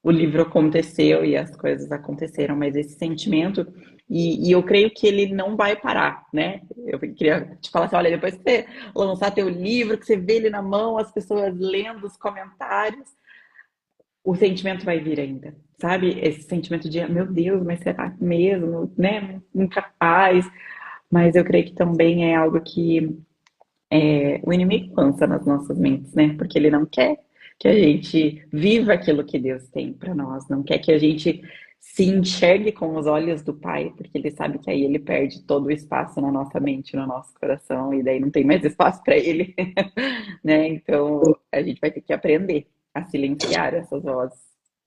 o livro aconteceu e as coisas aconteceram, mas esse sentimento, e eu creio que ele não vai parar, né? Eu queria te falar assim, olha, depois que você lançar teu livro, que você vê ele na mão, as pessoas lendo os comentários, o sentimento vai vir ainda, sabe? Esse sentimento de, meu Deus, mas será mesmo, né? Incapaz. Mas eu creio que também é algo que o inimigo lança nas nossas mentes, né? Porque ele não quer que a gente viva aquilo que Deus tem para nós, não quer que a gente se enxergue com os olhos do Pai, porque ele sabe que aí ele perde todo o espaço na nossa mente, no nosso coração, e daí não tem mais espaço para ele, né? Então a gente vai ter que aprender a silenciar essas vozes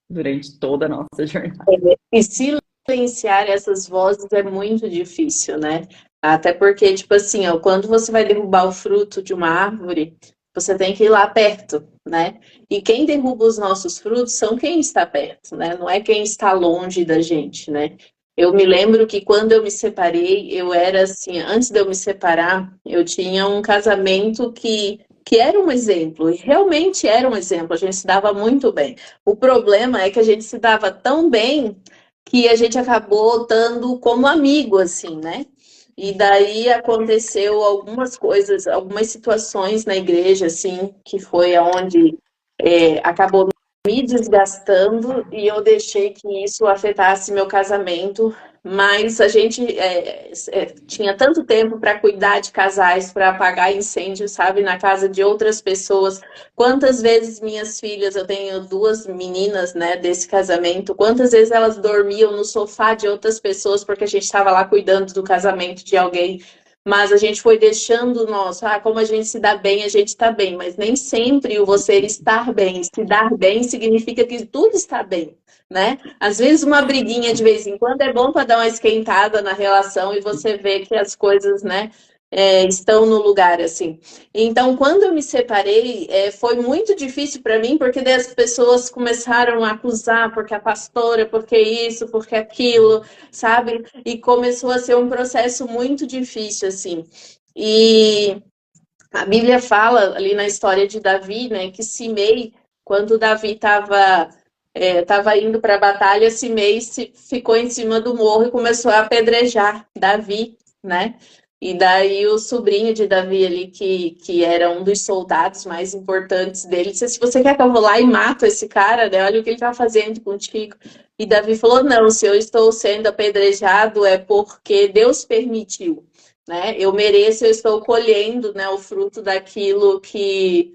durante toda a nossa jornada. E silenciar essas vozes é muito difícil, né? Até porque, tipo assim, ó, quando você vai derrubar o fruto de uma árvore, você tem que ir lá perto, né? E quem derruba os nossos frutos são quem está perto, né? Não é quem está longe da gente, né? Eu me lembro que quando eu me separei, eu era assim, antes de eu me separar, eu tinha um casamento que era um exemplo, e realmente era um exemplo, a gente se dava muito bem. O problema é que a gente se dava tão bem que a gente acabou estando como amigo, assim, né? E daí aconteceu algumas coisas, algumas situações na igreja, assim, que foi aonde acabou me desgastando e eu deixei que isso afetasse meu casamento. Mas a gente tinha tanto tempo para cuidar de casais, para apagar incêndios, sabe, na casa de outras pessoas. Quantas vezes minhas filhas, eu tenho duas meninas, né, desse casamento, quantas vezes elas dormiam no sofá de outras pessoas porque a gente estava lá cuidando do casamento de alguém. Mas a gente foi deixando o nosso, como a gente se dá bem, a gente está bem, mas nem sempre o você estar bem, se dar bem significa que tudo está bem, né? Às vezes uma briguinha de vez em quando é bom para dar uma esquentada na relação e você vê que as coisas, né, estão no lugar, assim. Então, quando eu me separei, foi muito difícil para mim, porque daí as pessoas começaram a acusar, porque a pastora, porque isso, porque aquilo, sabe? E começou a ser um processo muito difícil, assim. E a Bíblia fala ali na história de Davi, né, que Simei, quando Davi estava indo para a batalha, Simei ficou em cima do morro e começou a apedrejar Davi, né? E daí o sobrinho de Davi ali, que era um dos soldados mais importantes dele, disse: se você quer que eu vou lá e mato esse cara, né? Olha o que ele está fazendo contigo. E Davi falou: não, se eu estou sendo apedrejado é porque Deus permitiu, né? Eu mereço, eu estou colhendo, né, o fruto daquilo que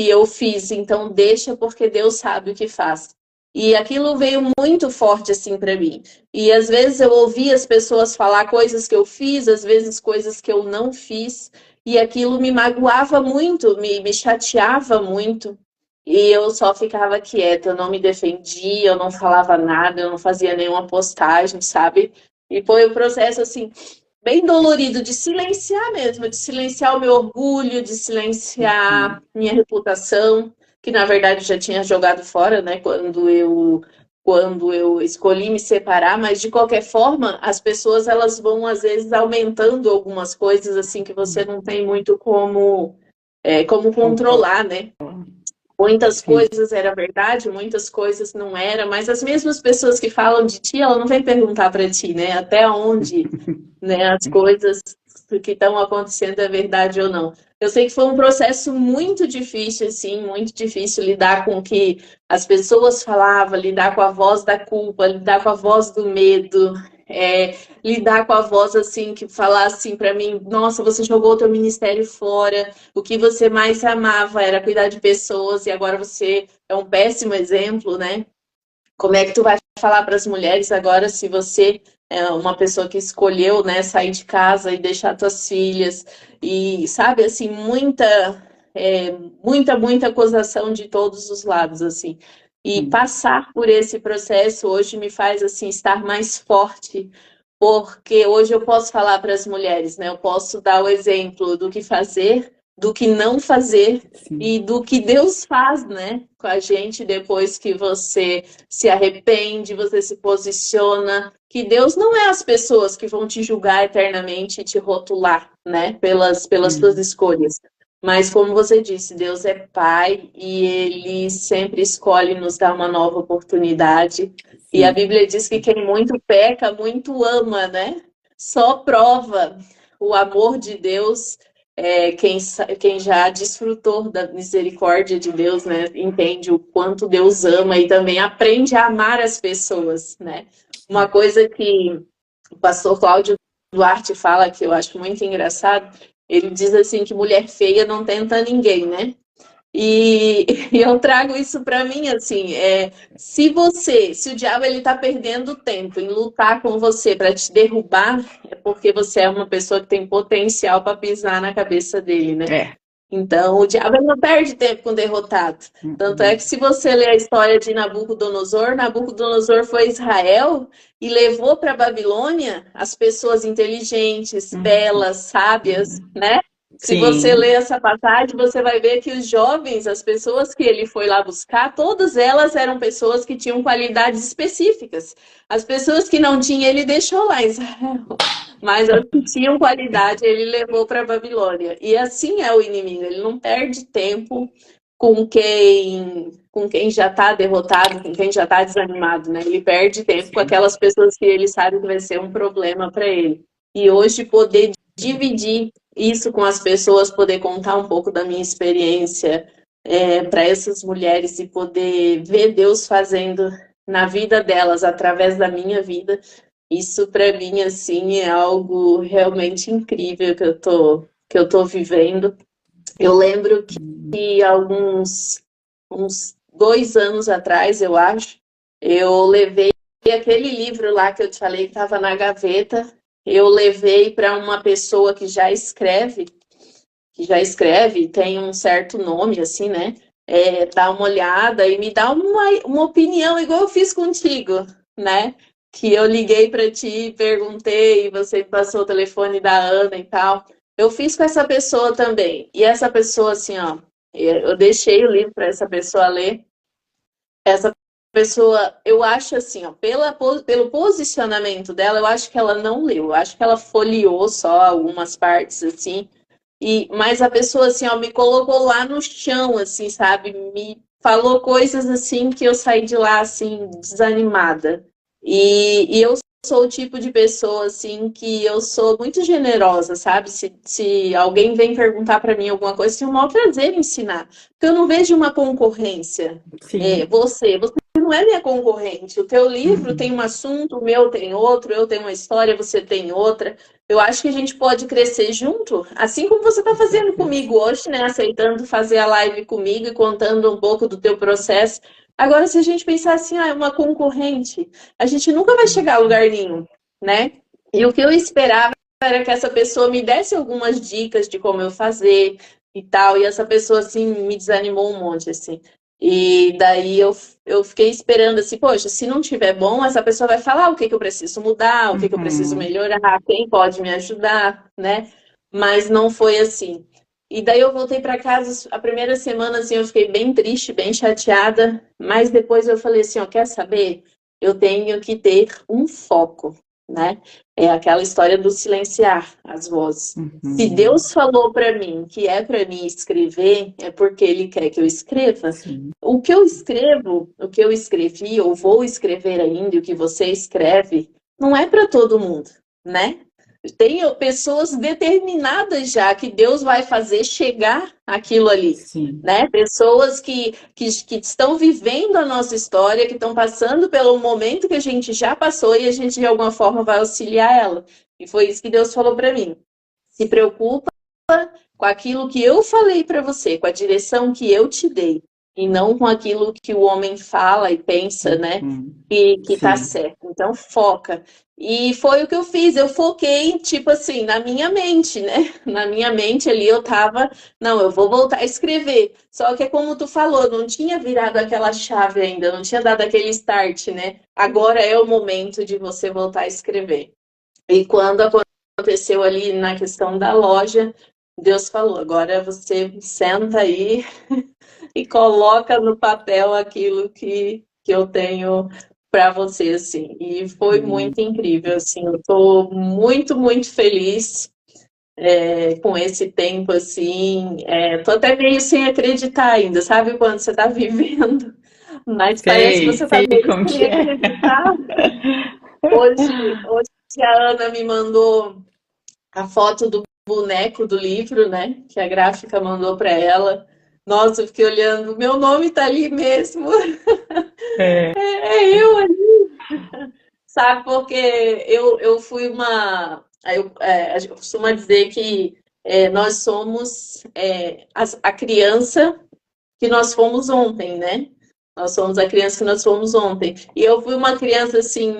eu fiz. Então deixa, porque Deus sabe o que faz. E aquilo veio muito forte assim para mim. E às vezes eu ouvi as pessoas falar coisas que eu fiz, às vezes coisas que eu não fiz, e aquilo me magoava muito, me chateava muito. E eu só ficava quieta, eu não me defendia, eu não falava nada, eu não fazia nenhuma postagem, sabe? E foi um processo assim bem dolorido de silenciar mesmo, de silenciar o meu orgulho, de silenciar minha reputação, que na verdade já tinha jogado fora, né, quando eu escolhi me separar, mas de qualquer forma, as pessoas elas vão às vezes aumentando algumas coisas assim que você não tem muito como controlar, né? Muitas Sim. coisas era verdade, muitas coisas não era, mas as mesmas pessoas que falam de ti, ela não vem perguntar para ti, né? Até onde, né, as coisas que estão acontecendo é verdade ou não. Eu sei que foi um processo muito difícil, assim, muito difícil lidar com o que as pessoas falavam, lidar com a voz da culpa, lidar com a voz do medo, lidar com a voz assim que falasse assim para mim: nossa, você jogou o teu ministério fora, o que você mais amava era cuidar de pessoas e agora você é um péssimo exemplo, né? Como é que tu vai falar para as mulheres agora se você é uma pessoa que escolheu, né, sair de casa e deixar tuas filhas? E sabe, assim, muita acusação de todos os lados, assim. E passar por esse processo hoje me faz, assim, estar mais forte, porque hoje eu posso falar para as mulheres, né? Eu posso dar o exemplo do que fazer, do que não fazer Sim. e do que Deus faz, né, com a gente depois que você se arrepende, você se posiciona, que Deus não é as pessoas que vão te julgar eternamente e te rotular, né, pelas suas escolhas. Mas como você disse, Deus é Pai e Ele sempre escolhe nos dar uma nova oportunidade. E a Sim. Bíblia diz que quem muito peca, muito ama, né? Só prova o amor de Deus, quem já desfrutou da misericórdia de Deus, né? Entende o quanto Deus ama e também aprende a amar as pessoas, né? Uma coisa que o pastor Cláudio Duarte fala, que eu acho muito engraçado, ele diz assim que mulher feia não tenta ninguém, né? E eu trago isso para mim assim, se o diabo ele tá perdendo tempo em lutar com você para te derrubar, é porque você é uma pessoa que tem potencial para pisar na cabeça dele, né? É. Então, o diabo ele não perde tempo com derrotado. Tanto é que se você ler a história de Nabucodonosor, Nabucodonosor foi a Israel e levou para a Babilônia as pessoas inteligentes, belas, sábias, né? Se você Sim. ler essa passagem, você vai ver que os jovens, as pessoas que ele foi lá buscar, todas elas eram pessoas que tinham qualidades específicas. As pessoas que não tinham, ele deixou lá em Israel. Mas as que tinham qualidade, ele levou para a Babilônia. E assim é o inimigo, ele não perde tempo com quem já está derrotado, com quem já está desanimado, né? Ele perde tempo com aquelas pessoas que ele sabe que vai ser um problema para ele. E hoje poder dividir isso com as pessoas, poder contar um pouco da minha experiência para essas mulheres e poder ver Deus fazendo na vida delas através da minha vida, isso para mim assim é algo realmente incrível que eu tô vivendo. Eu lembro que uns 2 anos atrás, eu acho, eu levei aquele livro lá que eu te falei que estava na gaveta, eu levei para uma pessoa que já escreve, tem um certo nome, assim, né? Dá uma olhada e me dá uma opinião, igual eu fiz contigo, né? que eu liguei para ti, perguntei, e você me passou o telefone da Ana e tal. Eu fiz com essa pessoa também. E essa pessoa, assim, ó, eu deixei o livro para essa pessoa ler. Essa pessoa, eu acho assim, ó, pelo posicionamento dela, eu acho que ela não leu. Eu acho que ela folheou só algumas partes, assim. Mas a pessoa, assim, ó, me colocou lá no chão, assim, sabe? Me falou coisas, assim, que eu saí de lá, assim, desanimada. E eu sou o tipo de pessoa, assim, que eu sou muito generosa, sabe? Se alguém vem perguntar para mim alguma coisa, eu tenho o maior prazer em ensinar. Porque eu não vejo uma concorrência. Sim. Você não é minha concorrente. O teu livro tem Uhum. um assunto, o meu tem outro, eu tenho uma história, você tem outra. Eu acho que a gente pode crescer junto, assim como você está Com fazendo certeza. comigo hoje, né? Aceitando fazer a live comigo e contando um pouco do teu processo. Agora, se a gente pensar assim, é uma concorrente, a gente nunca vai chegar a lugar nenhum, né? E o que eu esperava era que essa pessoa me desse algumas dicas de como eu fazer e tal, e essa pessoa, assim, me desanimou um monte, assim. E daí eu fiquei esperando assim, poxa, se não tiver bom, essa pessoa vai falar o que que eu preciso mudar, o que que eu preciso Uhum. melhorar, quem pode me ajudar, né? Mas não foi assim. E daí eu voltei para casa, a primeira semana assim, eu fiquei bem triste, bem chateada, mas depois eu falei assim, ó, quer saber? Eu tenho que ter um foco, né? É aquela história do silenciar as vozes. Se Uhum. Deus falou para mim que é para mim escrever, é porque Ele quer que eu escreva. Sim. O que eu escrevo, o que eu escrevi, ou vou escrever ainda, o que você escreve, não é para todo mundo, né? Tem pessoas determinadas já que Deus vai fazer chegar aquilo ali, Sim. né? Pessoas que estão vivendo a nossa história, que estão passando pelo momento que a gente já passou e a gente de alguma forma vai auxiliar ela. E foi isso que Deus falou para mim. Se preocupa com aquilo que eu falei para você, com a direção que eu te dei, e não com aquilo que o homem fala e pensa, né? Uhum. Que tá Sim. certo. Então, foca. E foi o que eu fiz. Eu foquei, tipo assim, na minha mente, né? Na minha mente ali eu tava, não, eu vou voltar a escrever. Só que é como tu falou, não tinha virado aquela chave ainda, não tinha dado aquele start, né? Agora é o momento de você voltar a escrever. E quando aconteceu ali na questão da loja, Deus falou: agora você senta aí e coloca no papel aquilo que eu tenho para você, assim. E foi Sim. muito incrível, assim. Eu estou muito, muito feliz com esse tempo, assim. Tô até meio sem acreditar ainda, sabe? Quando você está vivendo, mas parece que você Sei, está sei meio como sem que é. acreditar. Hoje a Ana me mandou a foto do boneco do livro, né? Que a gráfica mandou para ela. Nossa, eu fiquei olhando, meu nome tá ali mesmo. É. É eu ali. Sabe, porque eu fui uma. A gente costuma dizer que nós somos a criança que nós fomos ontem, né? Nós somos a criança que nós fomos ontem. E eu fui uma criança, assim,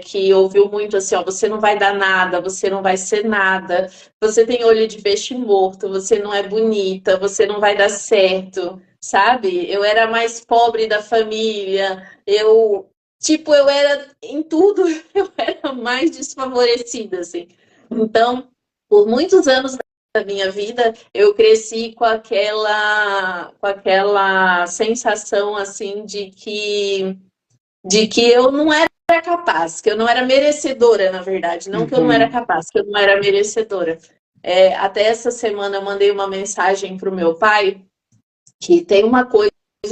que ouviu muito assim, ó, você não vai dar nada, você não vai ser nada, você tem olho de peixe morto, você não é bonita, você não vai dar certo, sabe? Eu era a mais pobre da família, eu era em tudo, eu era mais desfavorecida, assim. Então, por muitos anos da minha vida, eu cresci com aquela sensação assim de que eu não era capaz, que eu não era merecedora, na verdade, não que eu não era Uhum. capaz, que eu não era merecedora. Até essa semana eu mandei uma mensagem para o meu pai que tem uma coisa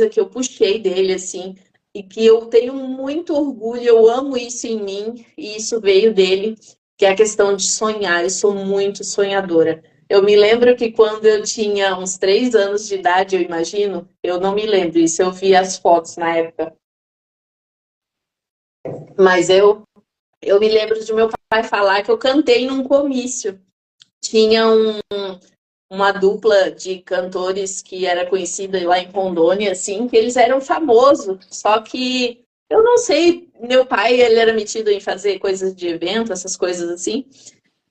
que eu puxei dele assim e que eu tenho muito orgulho, eu amo isso em mim e isso veio dele, que é a questão de sonhar. Eu sou muito sonhadora. Eu me lembro que quando eu tinha uns 3 anos de idade, eu imagino, eu não me lembro isso, eu vi as fotos na época, mas eu me lembro de meu pai falar que eu cantei num comício. Tinha uma dupla de cantores que era conhecida lá em Rondônia, assim, que eles eram famosos, só que eu não sei, meu pai, ele era metido em fazer coisas de evento, essas coisas assim,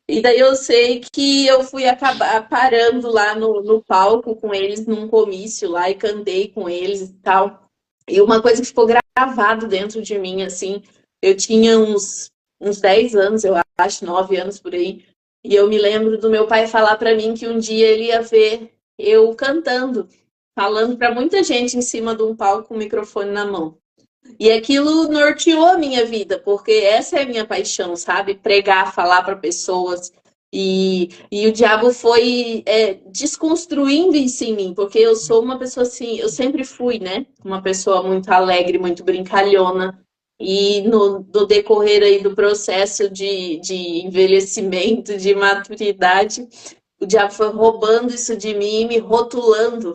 e daí eu sei que eu fui acabar parando lá no palco com eles num comício lá e cantei com eles e tal, e uma coisa que ficou gravado dentro de mim, assim, Eu tinha uns 10 anos, eu acho, 9 anos por aí. E eu me lembro do meu pai falar para mim que um dia ele ia ver eu cantando, falando para muita gente em cima de um palco com o microfone na mão. E aquilo norteou a minha vida, porque essa é a minha paixão, sabe? Pregar, falar para pessoas. E o diabo foi desconstruindo isso em mim, porque eu sou uma pessoa assim, eu sempre fui, né? Uma pessoa muito alegre, muito brincalhona. E no decorrer aí do processo de envelhecimento, de maturidade, o diabo foi roubando isso de mim e me rotulando,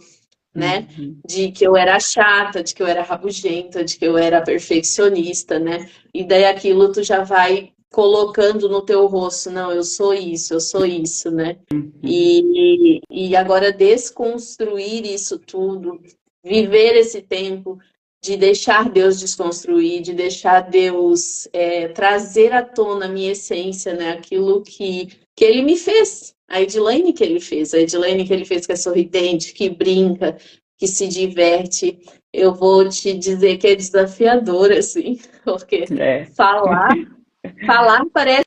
né? Uhum. De que eu era chata, de que eu era rabugenta, de que eu era perfeccionista, né? E daí aquilo tu já vai colocando no teu rosto, não, eu sou isso, né? Uhum. E agora desconstruir isso tudo, viver esse tempo de deixar Deus desconstruir, de deixar Deus trazer à tona a minha essência, né? Aquilo que Ele me fez, a Edilene que Ele fez, a Edilene que Ele fez que é sorridente, que brinca, que se diverte. Eu vou te dizer que é desafiador, assim, porque É. falar, falar parece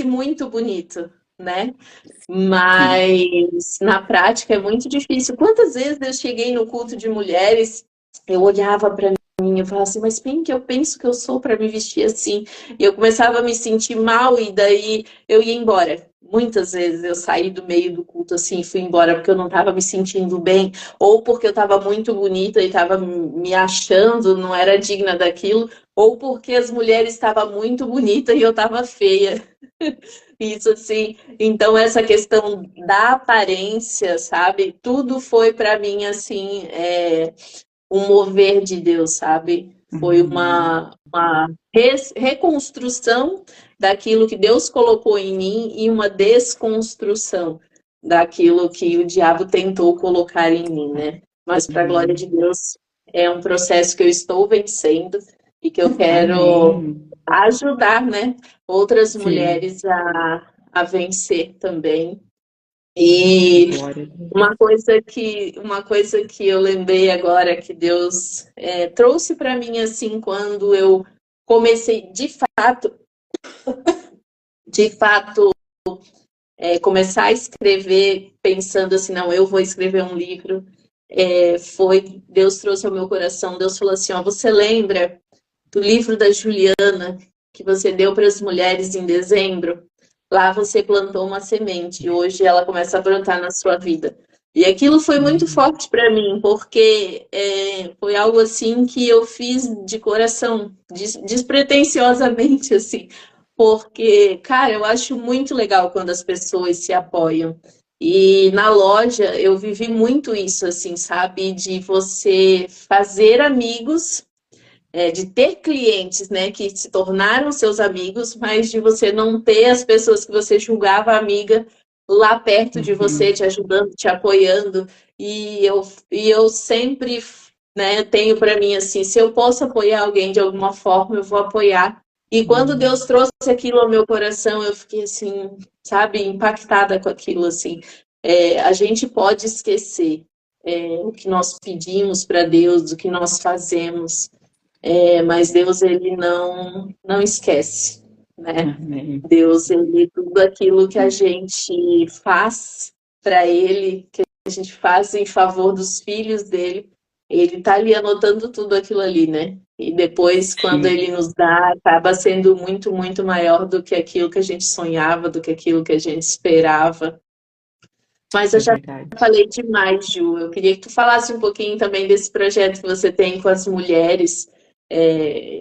muito bonito, né? Sim. Mas na prática é muito difícil. Quantas vezes eu cheguei no culto de mulheres, eu olhava para mim, eu falava assim, mas quem que eu penso que eu sou para me vestir assim? E eu começava a me sentir mal e daí eu ia embora. Muitas vezes eu saí do meio do culto assim, e fui embora porque eu não estava me sentindo bem, ou porque eu estava muito bonita e estava me achando, não era digna daquilo, ou porque as mulheres estavam muito bonitas e eu estava feia. Isso assim, então essa questão da aparência, sabe? Tudo foi para mim assim, um mover de Deus, sabe? Foi Uhum. uma reconstrução daquilo que Deus colocou em mim e uma desconstrução daquilo que o diabo tentou colocar em mim, né? Mas para a glória de Amém. Deus, é um processo que eu estou vencendo e que eu quero Amém. ajudar, né, outras Sim. mulheres a vencer também. E Glória a Deus. uma coisa que eu lembrei agora que Deus trouxe para mim assim quando eu comecei de fato começar a escrever pensando assim, não, eu vou escrever um livro, foi Deus trouxe ao meu coração, Deus falou assim, ó, você lembra do livro da Juliana que você deu para as mulheres em dezembro? Lá você plantou uma semente e hoje ela começa a brotar na sua vida. E aquilo foi muito Uhum. forte para mim, porque foi algo assim que eu fiz de coração, despretensiosamente, assim. Porque, cara, eu acho muito legal quando as pessoas se apoiam. E na loja eu vivi muito isso, assim, sabe? De você fazer amigos de ter clientes, né, que se tornaram seus amigos, mas de você não ter as pessoas que você julgava amiga lá perto de você, Uhum. te ajudando, te apoiando. E eu sempre, né, tenho para mim assim, se eu posso apoiar alguém de alguma forma, eu vou apoiar. E quando Deus Uhum. trouxe aquilo ao meu coração, eu fiquei assim, sabe, impactada com aquilo, assim. A gente pode esquecer o que nós pedimos para Deus, o que nós fazemos, mas Deus, ele não esquece, né? Amém. Deus, ele, tudo aquilo que a gente faz para ele, que a gente faz em favor dos filhos dele, ele tá ali anotando tudo aquilo ali, né? E depois, quando Sim, ele nos dá, acaba sendo muito, muito maior do que aquilo que a gente sonhava, do que aquilo que a gente esperava. Mas eu é já verdade. falei demais, Ju. Eu queria que tu falasse um pouquinho também desse projeto que você tem com as mulheres.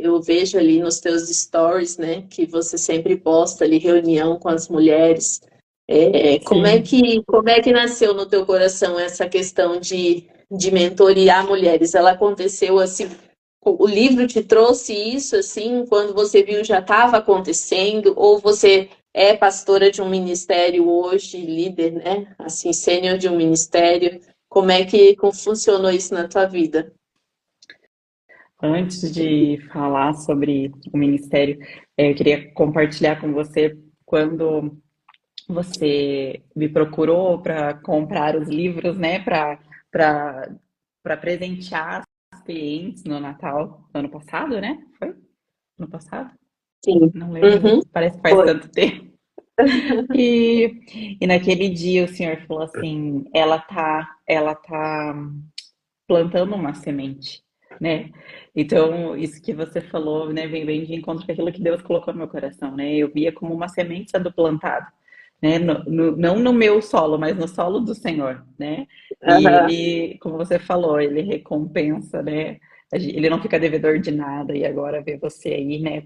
Eu vejo ali nos teus stories, né, que você sempre posta ali reunião com as mulheres. Sim. Como é que nasceu no teu coração essa questão de mentorear mulheres? Ela aconteceu assim, o livro te trouxe isso assim, quando você viu já estava acontecendo, ou você é pastora de um ministério hoje, líder, né? Assim, sênior de um ministério. Como funcionou isso na tua vida? Antes de falar sobre o ministério, eu queria compartilhar com você quando você me procurou para comprar os livros, né, para para presentear os clientes no Natal do ano passado, né? Foi? No passado? Sim. Não lembro, Uhum. parece que faz Foi. tanto tempo. E naquele dia o Senhor falou assim, ela tá plantando uma semente, né? Então, isso que você falou, né, vem bem de encontro com aquilo que Deus colocou no meu coração, né? Eu via como uma semente sendo plantada, né? Não no meu solo, mas no solo do Senhor, né? E Aham. ele, como você falou, ele recompensa, né? Ele não fica devedor de nada e agora ver você aí, né?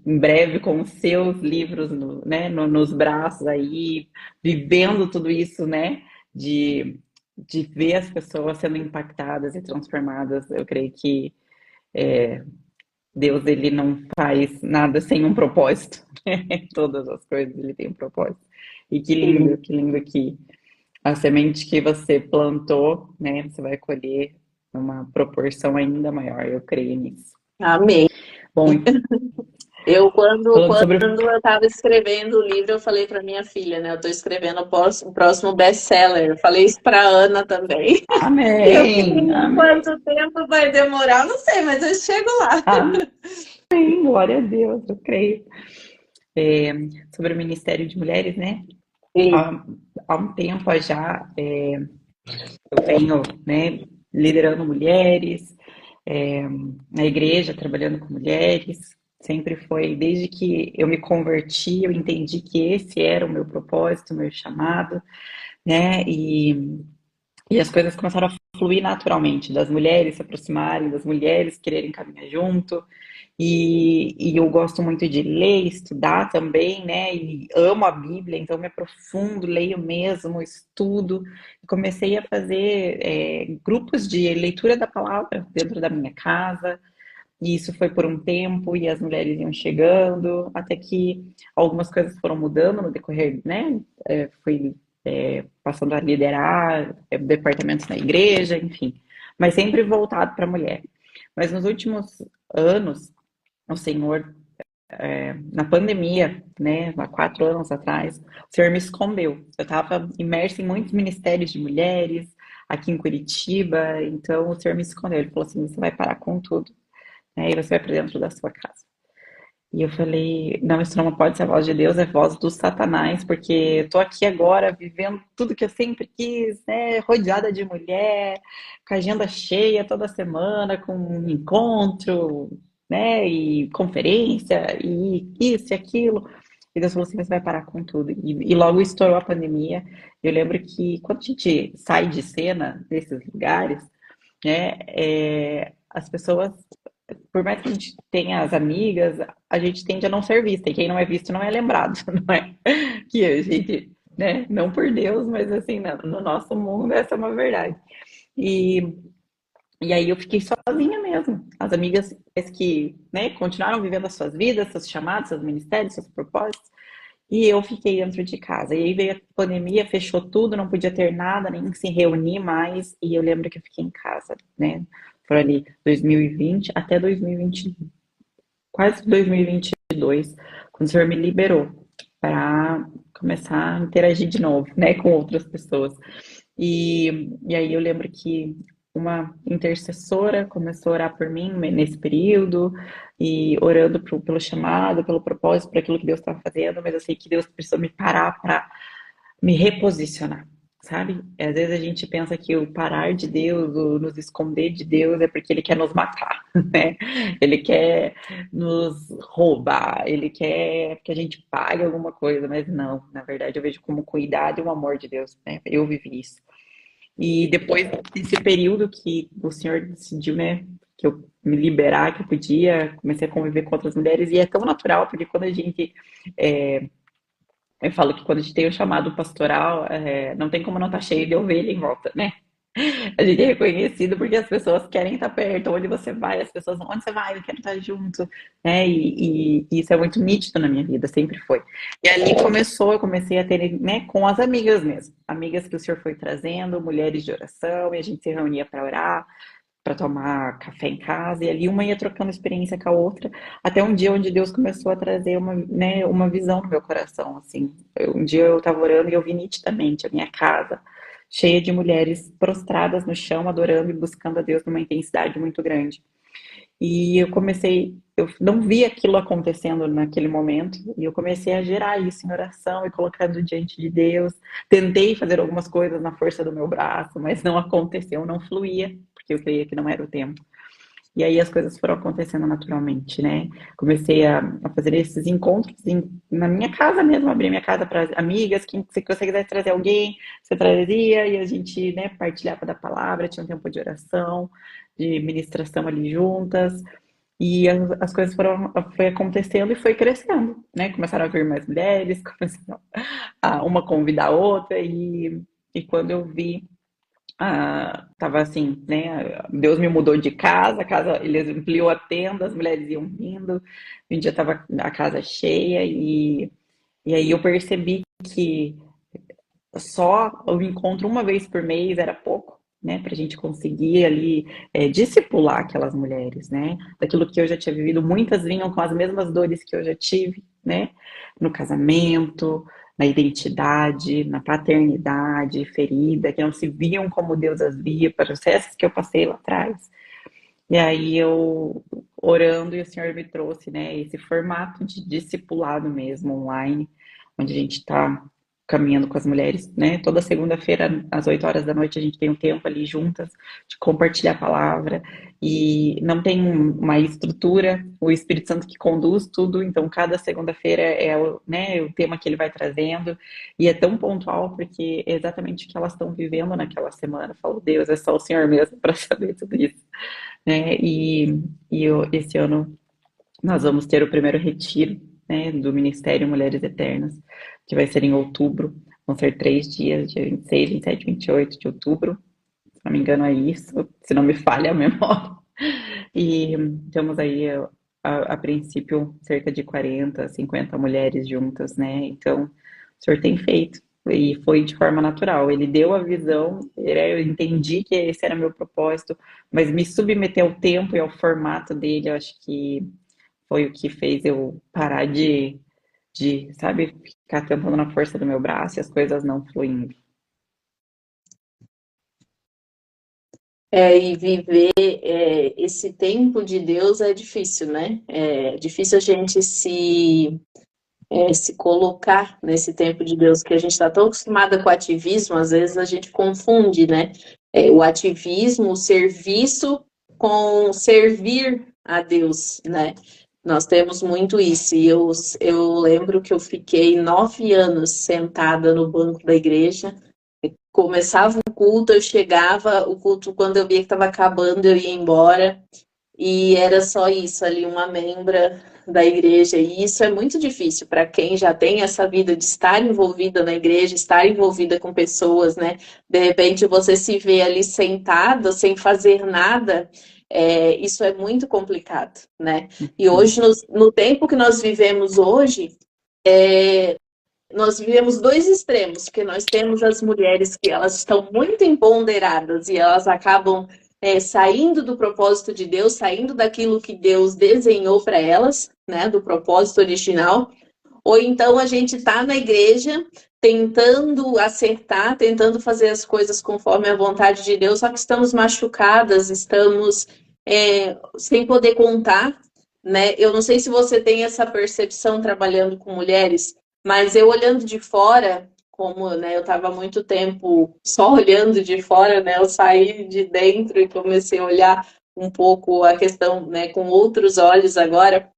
Em breve com os seus livros né, nos braços aí, vivendo tudo isso, né, de ver as pessoas sendo impactadas e transformadas. Eu creio que Deus, ele não faz nada sem um propósito, né? Todas as coisas ele tem um propósito. E Sim. que lindo que a semente que você plantou, né, você vai colher numa proporção ainda maior, eu creio nisso. Amém. Bom, Eu, quando, falando quando sobre. eu estava escrevendo o livro, eu falei para minha filha, né? Eu estou escrevendo o próximo best-seller. Eu falei isso para Ana também. Eu Amém, fiquei, amém. quanto tempo vai demorar? Não sei, mas eu chego lá. Amém, glória a Deus, eu creio. É, sobre o Ministério de Mulheres, né? Sim. Há, há um tempo já eu venho, né, liderando mulheres, é, na igreja, trabalhando com mulheres. Sempre foi, desde que eu me converti, eu entendi que esse era o meu propósito, o meu chamado, né? E as coisas começaram a fluir naturalmente, das mulheres se aproximarem, das mulheres quererem caminhar junto. E eu gosto muito de ler, estudar também, né? E amo a Bíblia, então me aprofundo, leio mesmo, estudo. Comecei a fazer grupos de leitura da palavra dentro da minha casa. E isso foi por um tempo, e as mulheres iam chegando, até que algumas coisas foram mudando no decorrer, né? Fui passando a liderar departamentos na igreja, enfim. Mas sempre voltado para a mulher. Mas nos últimos anos, o Senhor, na pandemia, né, há 4 anos atrás, o Senhor me escondeu. Eu estava imersa em muitos ministérios de mulheres aqui em Curitiba, então o Senhor me escondeu. Ele falou assim: você vai parar com tudo, né, e você vai para dentro da sua casa. E eu falei: não, isso não pode ser a voz de Deus, é a voz do Satanás, porque eu tô aqui agora vivendo tudo que eu sempre quis, né, rodeada de mulher, com a agenda cheia toda semana, com um encontro, né, e conferência, e isso e aquilo. E Deus falou assim: você vai parar com tudo. E logo estourou a pandemia. Eu lembro que quando a gente sai de cena desses lugares, né, as pessoas, por mais que a gente tenha as amigas, a gente tende a não ser vista, e quem não é visto não é lembrado, não é? Que a gente, né, não por Deus, mas assim, no nosso mundo essa é uma verdade. E, e aí eu fiquei sozinha mesmo. As amigas que, né, continuaram vivendo as suas vidas, seus chamados, seus ministérios, seus propósitos, e eu fiquei dentro de casa. E aí veio a pandemia, fechou tudo, não podia ter nada, nem se reunir mais. E eu lembro que eu fiquei em casa, né? Por ali 2020 até 2020, quase 2022, quando o Senhor me liberou para começar a interagir de novo, né, com outras pessoas. E aí eu lembro que uma intercessora começou a orar por mim nesse período, e orando pelo chamado, pelo propósito, para aquilo que Deus estava fazendo, mas eu sei que Deus precisou me parar para me reposicionar, sabe? Às vezes a gente pensa que o parar de Deus, o nos esconder de Deus, é porque Ele quer nos matar, né? Ele quer nos roubar, Ele quer que a gente pague alguma coisa, mas não, na verdade eu vejo como cuidado e o amor de Deus, né? Eu vivi isso. E depois desse período que o Senhor decidiu, né, que eu me liberar, que eu podia, comecei a conviver com outras mulheres, e é tão natural, porque quando a gente eu falo que quando a gente tem o chamado pastoral, não tem como não estar cheio de ovelha em volta, né? A gente é reconhecido porque as pessoas querem estar perto, onde você vai, as pessoas, onde você vai, eu quero estar junto, né? E isso é muito nítido na minha vida, sempre foi. E ali começou, eu comecei a ter, né, com as amigas mesmo, amigas que o Senhor foi trazendo, mulheres de oração, e a gente se reunia para orar, para tomar café em casa, e ali uma ia trocando experiência com a outra, até um dia onde Deus começou a trazer uma, né, uma visão no meu coração, assim. Um dia eu estava orando e eu vi nitidamente a minha casa cheia de mulheres prostradas no chão, adorando e buscando a Deus numa intensidade muito grande. E eu não vi aquilo acontecendo naquele momento, e eu comecei a gerar isso em oração e colocando diante de Deus. Tentei fazer algumas coisas na força do meu braço, mas não aconteceu, não fluía, porque eu creia que não era o tempo. E aí as coisas foram acontecendo naturalmente, né? Comecei a fazer esses encontros na minha casa mesmo, abrir minha casa para amigas, que se você quisesse trazer alguém, você trazia, e a gente, né, partilhava da palavra, tinha um tempo de oração, de ministração ali juntas, e as coisas foi acontecendo e foi crescendo, né? Começaram a vir mais mulheres, começaram a uma convidar a outra, e quando eu vi tava assim, né? Deus me mudou de casa, ele ampliou a tenda, as mulheres iam vindo, um dia tava a casa cheia, e aí eu percebi que só o encontro uma vez por mês era pouco, né? Pra gente conseguir ali discipular aquelas mulheres, né? Daquilo que eu já tinha vivido, muitas vinham com as mesmas dores que eu já tive, né? No casamento, na identidade, na paternidade ferida, que não se viam como Deus as via, processos que eu passei lá atrás. E aí eu orando e o Senhor me trouxe, né, esse formato de discipulado mesmo online, onde a gente está caminhando com as mulheres, né? Toda segunda-feira às 8 horas da noite a gente tem um tempo ali juntas de compartilhar a palavra e não tem uma estrutura, o Espírito Santo que conduz tudo, então cada segunda-feira né, o tema que ele vai trazendo e é tão pontual porque é exatamente o que elas estão vivendo naquela semana. Eu falo, Deus, é só o Senhor mesmo para saber tudo isso, né? Esse ano nós vamos ter o primeiro retiro, né, do Ministério Mulheres Eternas, que vai ser em outubro. Vão ser 3 dias, dia 26, 27, 28 de outubro. Se não me engano, é isso, se não me falha a memória. E temos aí, a princípio, cerca de 40, 50 mulheres juntas, né? Então, o senhor tem feito. E foi de forma natural. Ele deu a visão, eu entendi que esse era meu propósito, mas me submeter ao tempo e ao formato dele, eu acho que foi o que fez eu parar sabe, ficar tentando na força do meu braço e as coisas não fluindo. E viver esse tempo de Deus é difícil, né? É difícil a gente se colocar nesse tempo de Deus, que a gente está tão acostumada com o ativismo, às vezes a gente confunde, né? O ativismo, o serviço com servir a Deus, né? Nós temos muito isso, e eu lembro que eu fiquei 9 anos sentada no banco da igreja. Começava o culto, eu chegava, o culto, quando eu via que estava acabando, eu ia embora, e era só isso ali, uma membra da igreja, e isso é muito difícil para quem já tem essa vida de estar envolvida na igreja, estar envolvida com pessoas, né? De repente você se vê ali sentada, sem fazer nada, isso é muito complicado, né? E hoje, no tempo que nós vivemos hoje, nós vivemos dois extremos, porque nós temos as mulheres que elas estão muito empoderadas e elas acabam saindo do propósito de Deus, saindo daquilo que Deus desenhou para elas, né, do propósito original, ou então a gente está na igreja tentando acertar, tentando fazer as coisas conforme a vontade de Deus, só que estamos machucadas, estamos sem poder contar, né? Eu não sei se você tem essa percepção trabalhando com mulheres, mas eu olhando de fora, como, né, eu estava muito tempo só olhando de fora, né? Eu saí de dentro e comecei a olhar um pouco a questão, né, com outros olhos agora,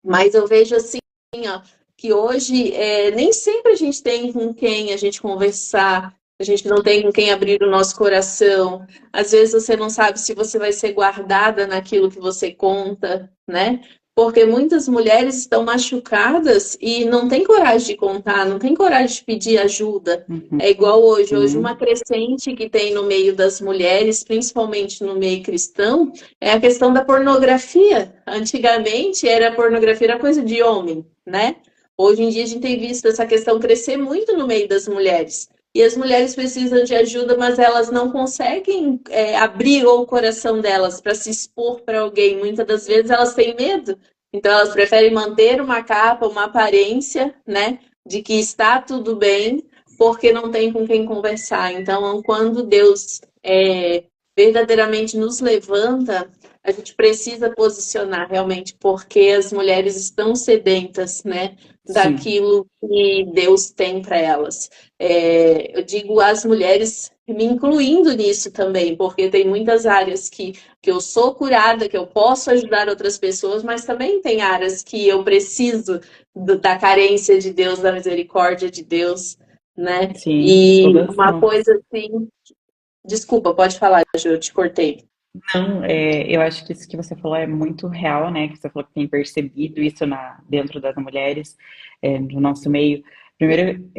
mas eu vejo assim, ó, que hoje nem sempre a gente tem com quem a gente conversar, a gente não tem com quem abrir o nosso coração. Às vezes você não sabe se você vai ser guardada naquilo que você conta, né? Porque muitas mulheres estão machucadas e não têm coragem de contar, não têm coragem de pedir ajuda. É igual hoje. Hoje uma crescente que tem no meio das mulheres, principalmente no meio cristão, é a questão da pornografia. Antigamente a pornografia era coisa de homem, né? Hoje em dia a gente tem visto essa questão crescer muito no meio das mulheres. E as mulheres precisam de ajuda, mas elas não conseguem abrir o coração delas para se expor para alguém. Muitas das vezes elas têm medo. Então elas preferem manter uma capa, uma aparência, né, de que está tudo bem, porque não tem com quem conversar. Então, quando Deus verdadeiramente nos levanta, a gente precisa posicionar realmente, porque as mulheres estão sedentas, né, Sim, daquilo que Deus tem para elas. Eu digo as mulheres me incluindo nisso também, porque tem muitas áreas que eu sou curada, que eu posso ajudar outras pessoas, mas também tem áreas que eu preciso da carência de Deus, da misericórdia de Deus, né? sim, E todas uma nós. coisa assim, desculpa, pode falar, Ju, eu te cortei. Não, eu acho que isso que você falou é muito real, né? Que você falou que tem percebido isso dentro das mulheres, no nosso meio. Primeiro,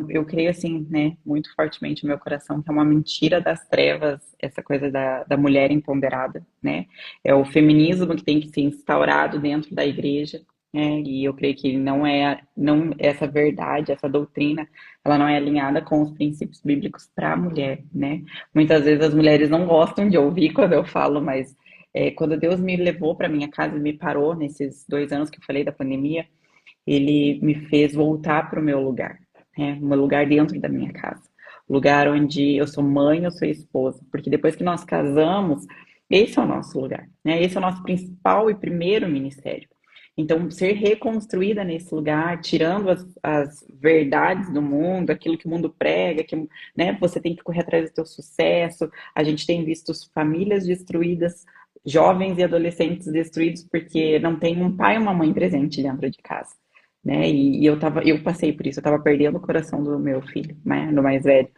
eu creio assim, né, muito fortemente no meu coração que é uma mentira das trevas essa coisa da mulher empoderada, né? É o feminismo que tem que ser instaurado dentro da igreja, né? E eu creio que não essa verdade, essa doutrina, ela não é alinhada com os princípios bíblicos para a mulher, né? Muitas vezes as mulheres não gostam de ouvir quando eu falo, mas quando Deus me levou para minha casa e me parou nesses 2 anos que eu falei da pandemia, Ele me fez voltar para o meu lugar, né? O meu lugar dentro da minha casa. O lugar onde eu sou mãe, eu sou esposa. Porque depois que nós casamos, esse é o nosso lugar, né? Esse é o nosso principal e primeiro ministério. Então, ser reconstruída nesse lugar, tirando as verdades do mundo, aquilo que o mundo prega, que, né, você tem que correr atrás do teu sucesso. A gente tem visto famílias destruídas, jovens e adolescentes destruídos porque não tem um pai e uma mãe presente dentro de casa, né? E eu passei por isso, eu tava perdendo o coração do meu filho, né, do mais velho,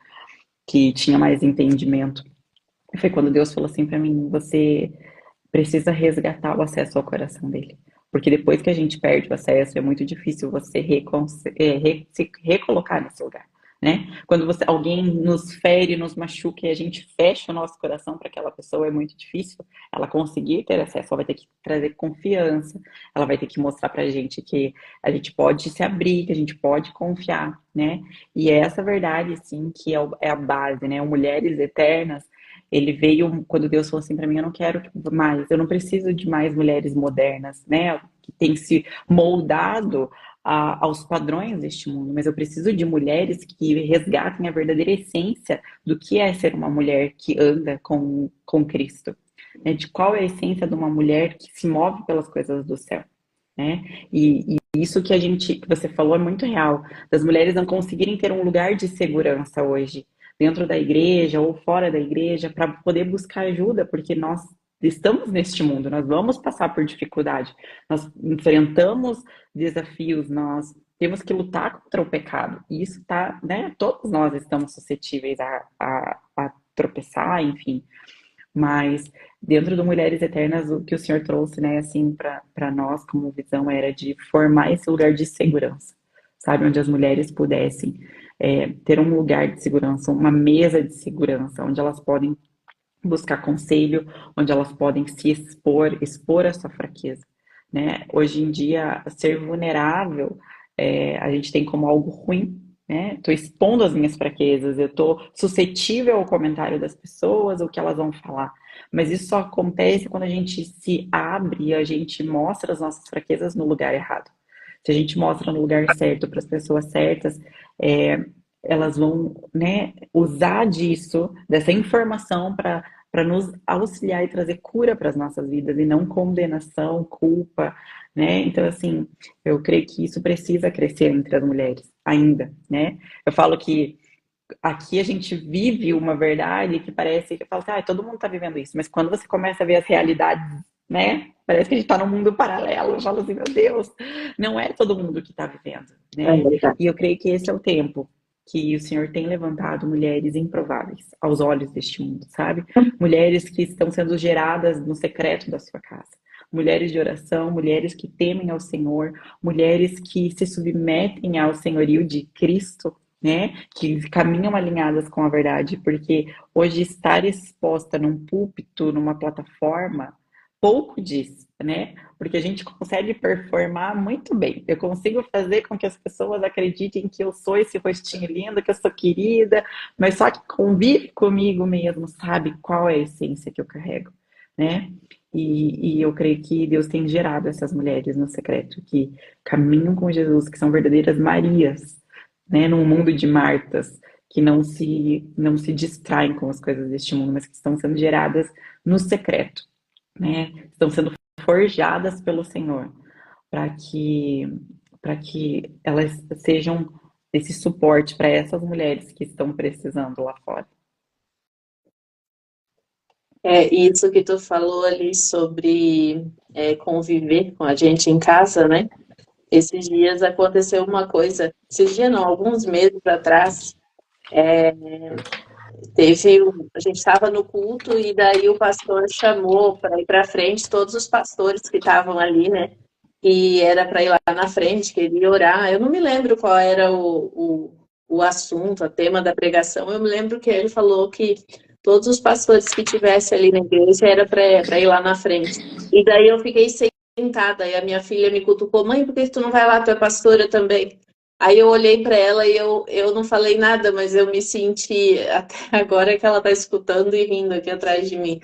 que tinha mais entendimento. E foi quando Deus falou assim para mim: você precisa resgatar o acesso ao coração dele. Porque depois que a gente perde o acesso, é muito difícil você se recolocar nesse lugar, né? Quando alguém nos fere, nos machuca e a gente fecha o nosso coração para aquela pessoa, é muito difícil ela conseguir ter acesso. Ela vai ter que trazer confiança, ela vai ter que mostrar pra gente que a gente pode se abrir, que a gente pode confiar, né? E é essa verdade, sim, que é a base, né? O Mulheres Eternas, ele veio quando Deus falou assim para mim: eu não quero mais, eu não preciso de mais mulheres modernas, né? Que têm se moldado aos padrões deste mundo, mas eu preciso de mulheres que resgatem a verdadeira essência do que é ser uma mulher que anda com Cristo, né? De qual é a essência de uma mulher que se move pelas coisas do céu, né? E isso que você falou é muito real, das mulheres não conseguirem ter um lugar de segurança hoje, dentro da igreja ou fora da igreja, para poder buscar ajuda, porque nós estamos neste mundo, nós vamos passar por dificuldade, nós enfrentamos desafios, nós temos que lutar contra o pecado, e isso tá, né? Todos nós estamos suscetíveis a tropeçar, enfim. Mas dentro do Mulheres Eternas, o que o Senhor trouxe, né, assim, para nós como visão era de formar esse lugar de segurança, sabe? Onde as mulheres pudessem ter um lugar de segurança, uma mesa de segurança, onde elas podem buscar conselho, onde elas podem se expor a sua fraqueza, né? Hoje em dia, ser vulnerável, a gente tem como algo ruim, né? Tô expondo as minhas fraquezas, eu tô suscetível ao comentário das pessoas, o que elas vão falar. Mas isso só acontece quando a gente se abre e a gente mostra as nossas fraquezas no lugar errado. Se a gente mostra no lugar certo para as pessoas certas, é, elas vão, né, usar disso, dessa informação para nos auxiliar e trazer cura para as nossas vidas e não condenação, culpa, né? Então, assim, eu creio que isso precisa crescer entre as mulheres ainda, né? Eu falo que aqui a gente vive uma verdade que parece que fala assim, ah, todo mundo está vivendo isso, mas quando você começa a ver as realidades, né? Parece que a gente está num mundo paralelo. Eu falo assim, meu Deus, não é todo mundo que está vivendo, É né? verdade. E eu creio que esse é o tempo que o Senhor tem levantado mulheres improváveis aos olhos deste mundo, sabe? Mulheres que estão sendo geradas no secreto da sua casa. Mulheres de oração, mulheres que temem ao Senhor, mulheres que se submetem ao senhorio de Cristo, né? Que caminham alinhadas com a verdade, porque hoje estar exposta num púlpito, numa plataforma, pouco diz, né? Porque a gente consegue performar muito bem. Eu consigo fazer com que as pessoas acreditem que eu sou esse rostinho lindo, que eu sou querida, mas só que convive comigo mesmo, sabe qual é a essência que eu carrego, né? E eu creio que Deus tem gerado essas mulheres no secreto, que caminham com Jesus, que são verdadeiras Marias, né? Num mundo de Martas, que não se distraem com as coisas deste mundo, mas que estão sendo geradas no secreto, né, estão sendo forjadas pelo Senhor para que para que elas sejam esse suporte para essas mulheres que estão precisando lá fora. Isso que tu falou ali sobre conviver com a gente em casa, né? Esses dias aconteceu uma coisa, esses dias não, alguns meses atrás, a gente estava no culto e daí o pastor chamou para ir para frente todos os pastores que estavam ali, né? E era para ir lá na frente, queria orar. Eu não me lembro qual era o assunto, o tema da pregação. Eu me lembro que ele falou que todos os pastores que tivessem ali na igreja era para ir lá na frente. E daí eu fiquei sentada e a minha filha me cutucou: mãe, por que tu não vai lá? Tu é pastora também. Aí eu olhei para ela e eu não falei nada, mas eu me senti, até agora que ela está escutando e rindo aqui atrás de mim.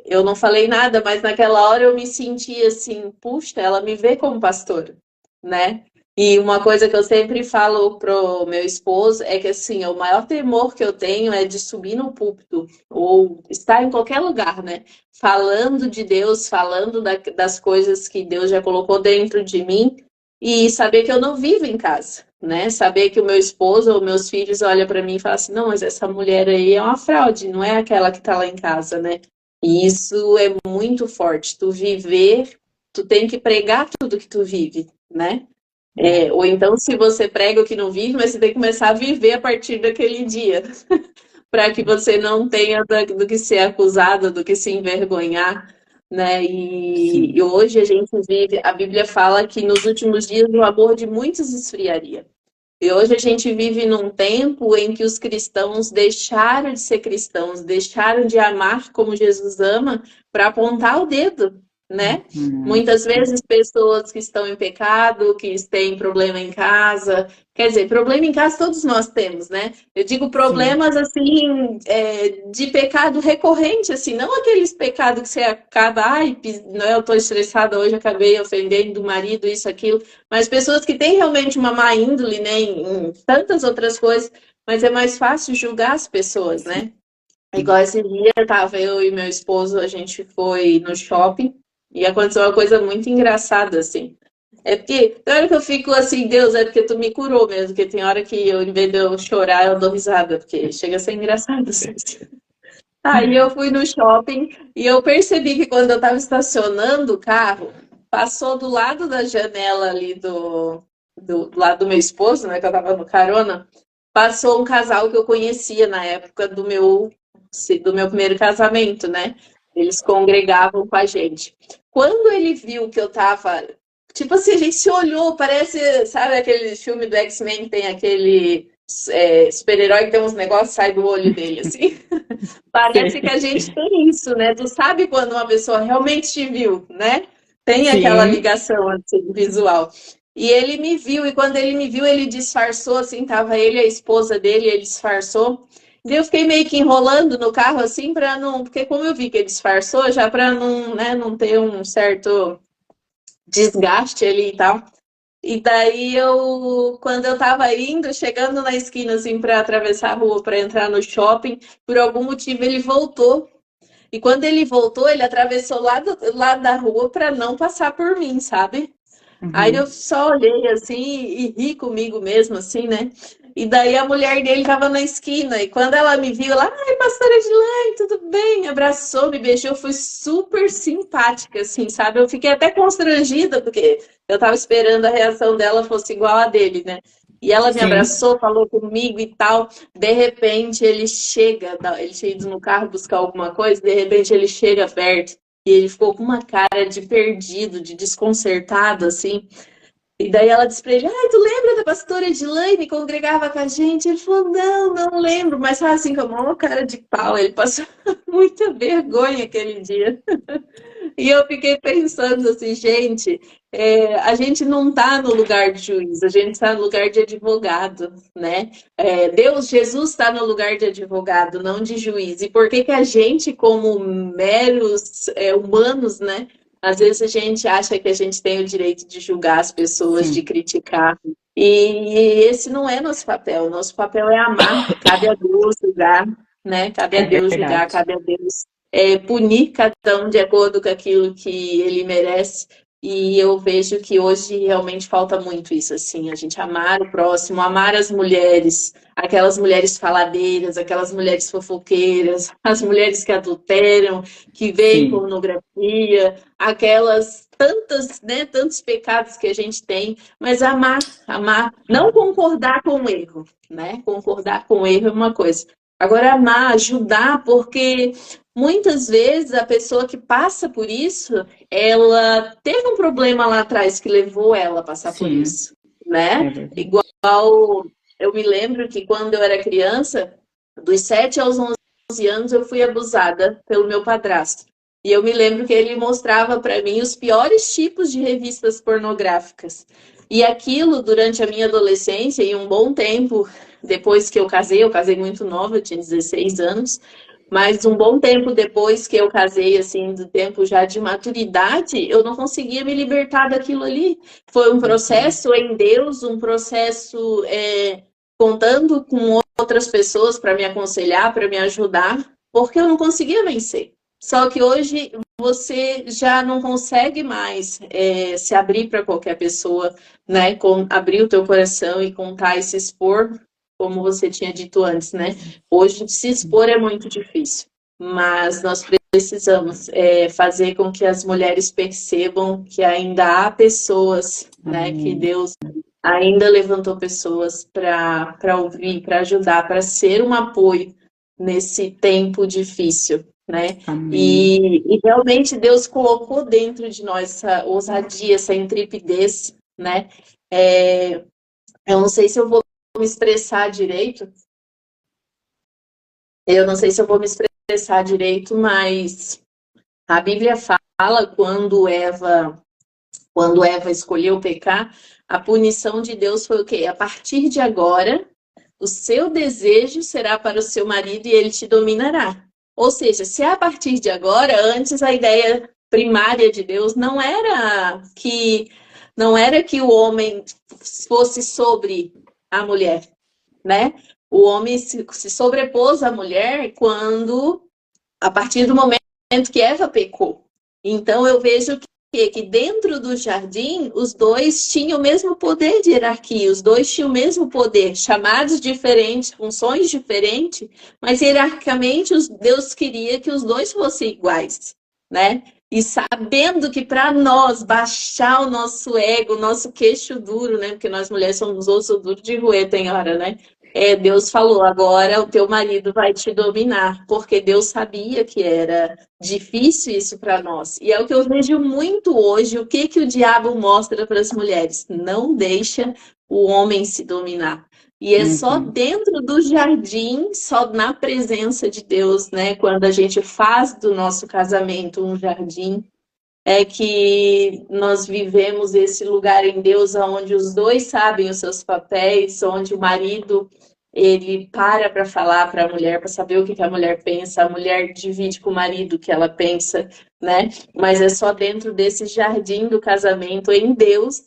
Eu não falei nada, mas naquela hora eu me senti assim, puxa, ela me vê como pastora, né? E uma coisa que eu sempre falo pro meu esposo é que assim, o maior temor que eu tenho é de subir no púlpito ou estar em qualquer lugar, né? Falando de Deus, falando das coisas que Deus já colocou dentro de mim. E saber que eu não vivo em casa, né? Saber que o meu esposo ou meus filhos olham para mim e falam assim: não, mas essa mulher aí é uma fraude, não é aquela que está lá em casa, né? E isso é muito forte. Tu viver, tu tem que pregar tudo que tu vive, né? Ou então, se você prega o que não vive, mas você tem que começar a viver a partir daquele dia, para que você não tenha do que ser acusado, do que se envergonhar, né? E hoje a gente vive, a Bíblia fala que nos últimos dias o amor de muitos esfriaria. E hoje a gente vive num tempo em que os cristãos deixaram de ser cristãos, deixaram de amar como Jesus ama para apontar o dedo, né? Muitas vezes pessoas que estão em pecado, que têm problema em casa, quer dizer, problema em casa todos nós temos, né? Eu digo problemas assim, de pecado recorrente, assim, não aqueles pecados que você acaba, ai, não, eu estou estressada hoje, acabei ofendendo o marido, isso, aquilo, mas pessoas que têm realmente uma má índole, né, em tantas outras coisas, mas é mais fácil julgar as pessoas, né? Igual esse dia, tava eu e meu esposo, a gente foi no shopping e aconteceu uma coisa muito engraçada, assim. É porque, tem hora que eu fico assim, Deus, é porque tu me curou mesmo, porque tem hora que eu, em vez de eu chorar, eu dou risada, porque chega a ser engraçado, assim. Aí eu fui no shopping e eu percebi que quando eu tava estacionando o carro, passou do lado da janela ali do lado do meu esposo, né, que eu tava no carona, passou um casal que eu conhecia na época do meu primeiro casamento, né? Eles congregavam com a gente. Quando ele viu que eu tava, tipo assim, a gente se olhou, parece, sabe aquele filme do X-Men que tem aquele super-herói que tem uns negócios sai do olho dele, assim. Parece que a gente tem isso, né? Tu sabe quando uma pessoa realmente te viu, né? Tem aquela Sim. ligação assim, visual. E ele me viu, e quando ele me viu, ele disfarçou, assim, tava ele e a esposa dele, ele disfarçou. E eu fiquei meio que enrolando no carro, assim, para não. Porque como eu vi que ele disfarçou, já para não, né, não ter um certo desgaste ali e tal. E daí quando eu tava indo, chegando na esquina, assim, para atravessar a rua para entrar no shopping, por algum motivo ele voltou. E quando ele voltou, ele atravessou lá do lado da rua para não passar por mim, sabe? Aí eu só olhei assim e ri comigo mesmo, assim, né? E daí a mulher dele estava na esquina, e quando ela me viu, ela, ai, pastora Edilene, tudo bem? Me abraçou, me beijou, foi super simpática, assim, sabe? Eu fiquei até constrangida, porque eu estava esperando a reação dela fosse igual a dele, né? E ela me Sim. abraçou, falou comigo e tal. De repente ele chega, ele tinha ido no carro buscar alguma coisa, de repente ele chega perto. E ele ficou com uma cara de perdido, de desconcertado, assim. E daí ela disse pra ele, ai, tu lembra da pastora Edilene que congregava com a gente? Ele falou, não, não lembro, mas sabe assim, com a maior cara de pau. Ele passou muita vergonha aquele dia. E eu fiquei pensando assim, gente, a gente não está no lugar de juiz, a gente está no lugar de advogado, né? Jesus está no lugar de advogado, não de juiz. E por que que a gente, como meros humanos, né? Às vezes a gente acha que a gente tem o direito de julgar as pessoas, de Sim. criticar. E esse não é nosso papel. Nosso papel é amar. Cabe a Deus julgar, né? Cabe a É Deus julgar, verdade. cabe a Deus punir cada um de acordo com aquilo que ele merece. E eu vejo que hoje realmente falta muito isso, assim, a gente amar o próximo, amar as mulheres, aquelas mulheres faladeiras, aquelas mulheres fofoqueiras, as mulheres que adulteram, que veem Sim, pornografia, aquelas tantas, né, tantos pecados que a gente tem, mas amar, não concordar com o erro, né? Concordar com o erro é uma coisa. Agora amar, ajudar, porque muitas vezes a pessoa que passa por isso, ela teve um problema lá atrás que levou ela a passar por sim, isso, né? é verdade. Igual eu me lembro que quando eu era criança, dos 7 aos 11 anos, eu fui abusada pelo meu padrasto. E eu me lembro que ele mostrava para mim os piores tipos de revistas pornográficas. E aquilo, durante a minha adolescência e um bom tempo depois que eu casei muito nova, eu tinha 16 anos, mas um bom tempo depois que eu casei, assim, do tempo já de maturidade, eu não conseguia me libertar daquilo ali. Foi um processo em Deus, um processo contando com outras pessoas para me aconselhar, para me ajudar, porque eu não conseguia vencer. Só que hoje você já não consegue mais se abrir para qualquer pessoa, né? Abrir o teu coração e contar e se expor, como você tinha dito antes, né? Hoje se expor é muito difícil, mas nós precisamos fazer com que as mulheres percebam que ainda há pessoas, né? Que Amém. Deus ainda levantou pessoas para ouvir, para ajudar, para ser um apoio nesse tempo difícil, né? Amém. E realmente Deus colocou dentro de nós essa ousadia, essa intrepidez, né? Eu não sei se eu vou me expressar direito, eu não sei se eu vou me expressar direito, mas a Bíblia fala quando Eva escolheu pecar, a punição de Deus foi o quê? A partir de agora, o seu desejo será para o seu marido e ele te dominará. Ou seja, se a partir de agora, antes a ideia primária de Deus não era que o homem fosse sobre a mulher, né? O homem se sobrepôs à mulher a partir do momento que Eva pecou. Então eu vejo que dentro do jardim os dois tinham o mesmo poder de hierarquia, os dois tinham o mesmo poder, chamados diferentes, funções diferentes, mas hierarquicamente Deus queria que os dois fossem iguais, né? E sabendo que para nós baixar o nosso ego, o nosso queixo duro, né? Porque nós mulheres somos osso duro de roer, tem hora, né? Deus falou, agora o teu marido vai te dominar, porque Deus sabia que era difícil isso para nós. E é o que eu vejo muito hoje, o que o diabo mostra para as mulheres? Não deixa o homem se dominar. E é só Uhum. dentro do jardim, só na presença de Deus, né? Quando a gente faz do nosso casamento um jardim, é que nós vivemos esse lugar em Deus onde os dois sabem os seus papéis, onde o marido ele para falar para a mulher, para saber o que a mulher pensa, a mulher divide com o marido o que ela pensa, né? Mas é só dentro desse jardim do casamento em Deus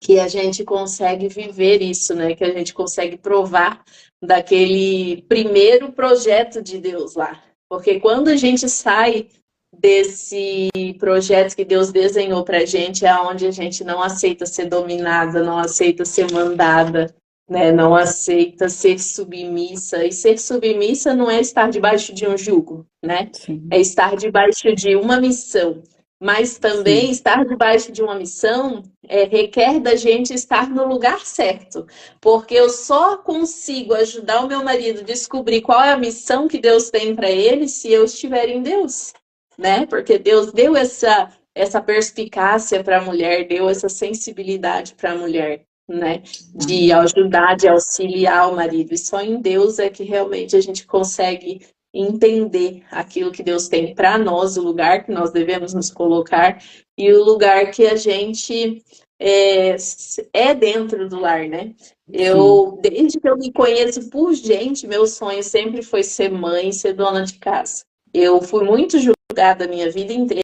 que a gente consegue viver isso, né? Que a gente consegue provar daquele primeiro projeto de Deus lá. Porque quando a gente sai desse projeto que Deus desenhou pra gente, é onde a gente não aceita ser dominada, não aceita ser mandada, né? Não aceita ser submissa. E ser submissa não é estar debaixo de um jugo, né? É Sim, estar debaixo de uma missão. Mas também sim. estar debaixo de uma missão requer da gente estar no lugar certo. Porque eu só consigo ajudar o meu marido a descobrir qual é a missão que Deus tem para ele se eu estiver em Deus, né? Porque Deus deu essa perspicácia para a mulher, deu essa sensibilidade para a mulher, né? De Amém. ajudar, de auxiliar o marido. E só em Deus é que realmente a gente consegue entender aquilo que Deus tem para nós, o lugar que nós devemos nos colocar e o lugar que a gente é dentro do lar, né? Sim. Desde que eu me conheço por gente, meu sonho sempre foi ser mãe, ser dona de casa. Eu fui muito julgada a minha vida inteira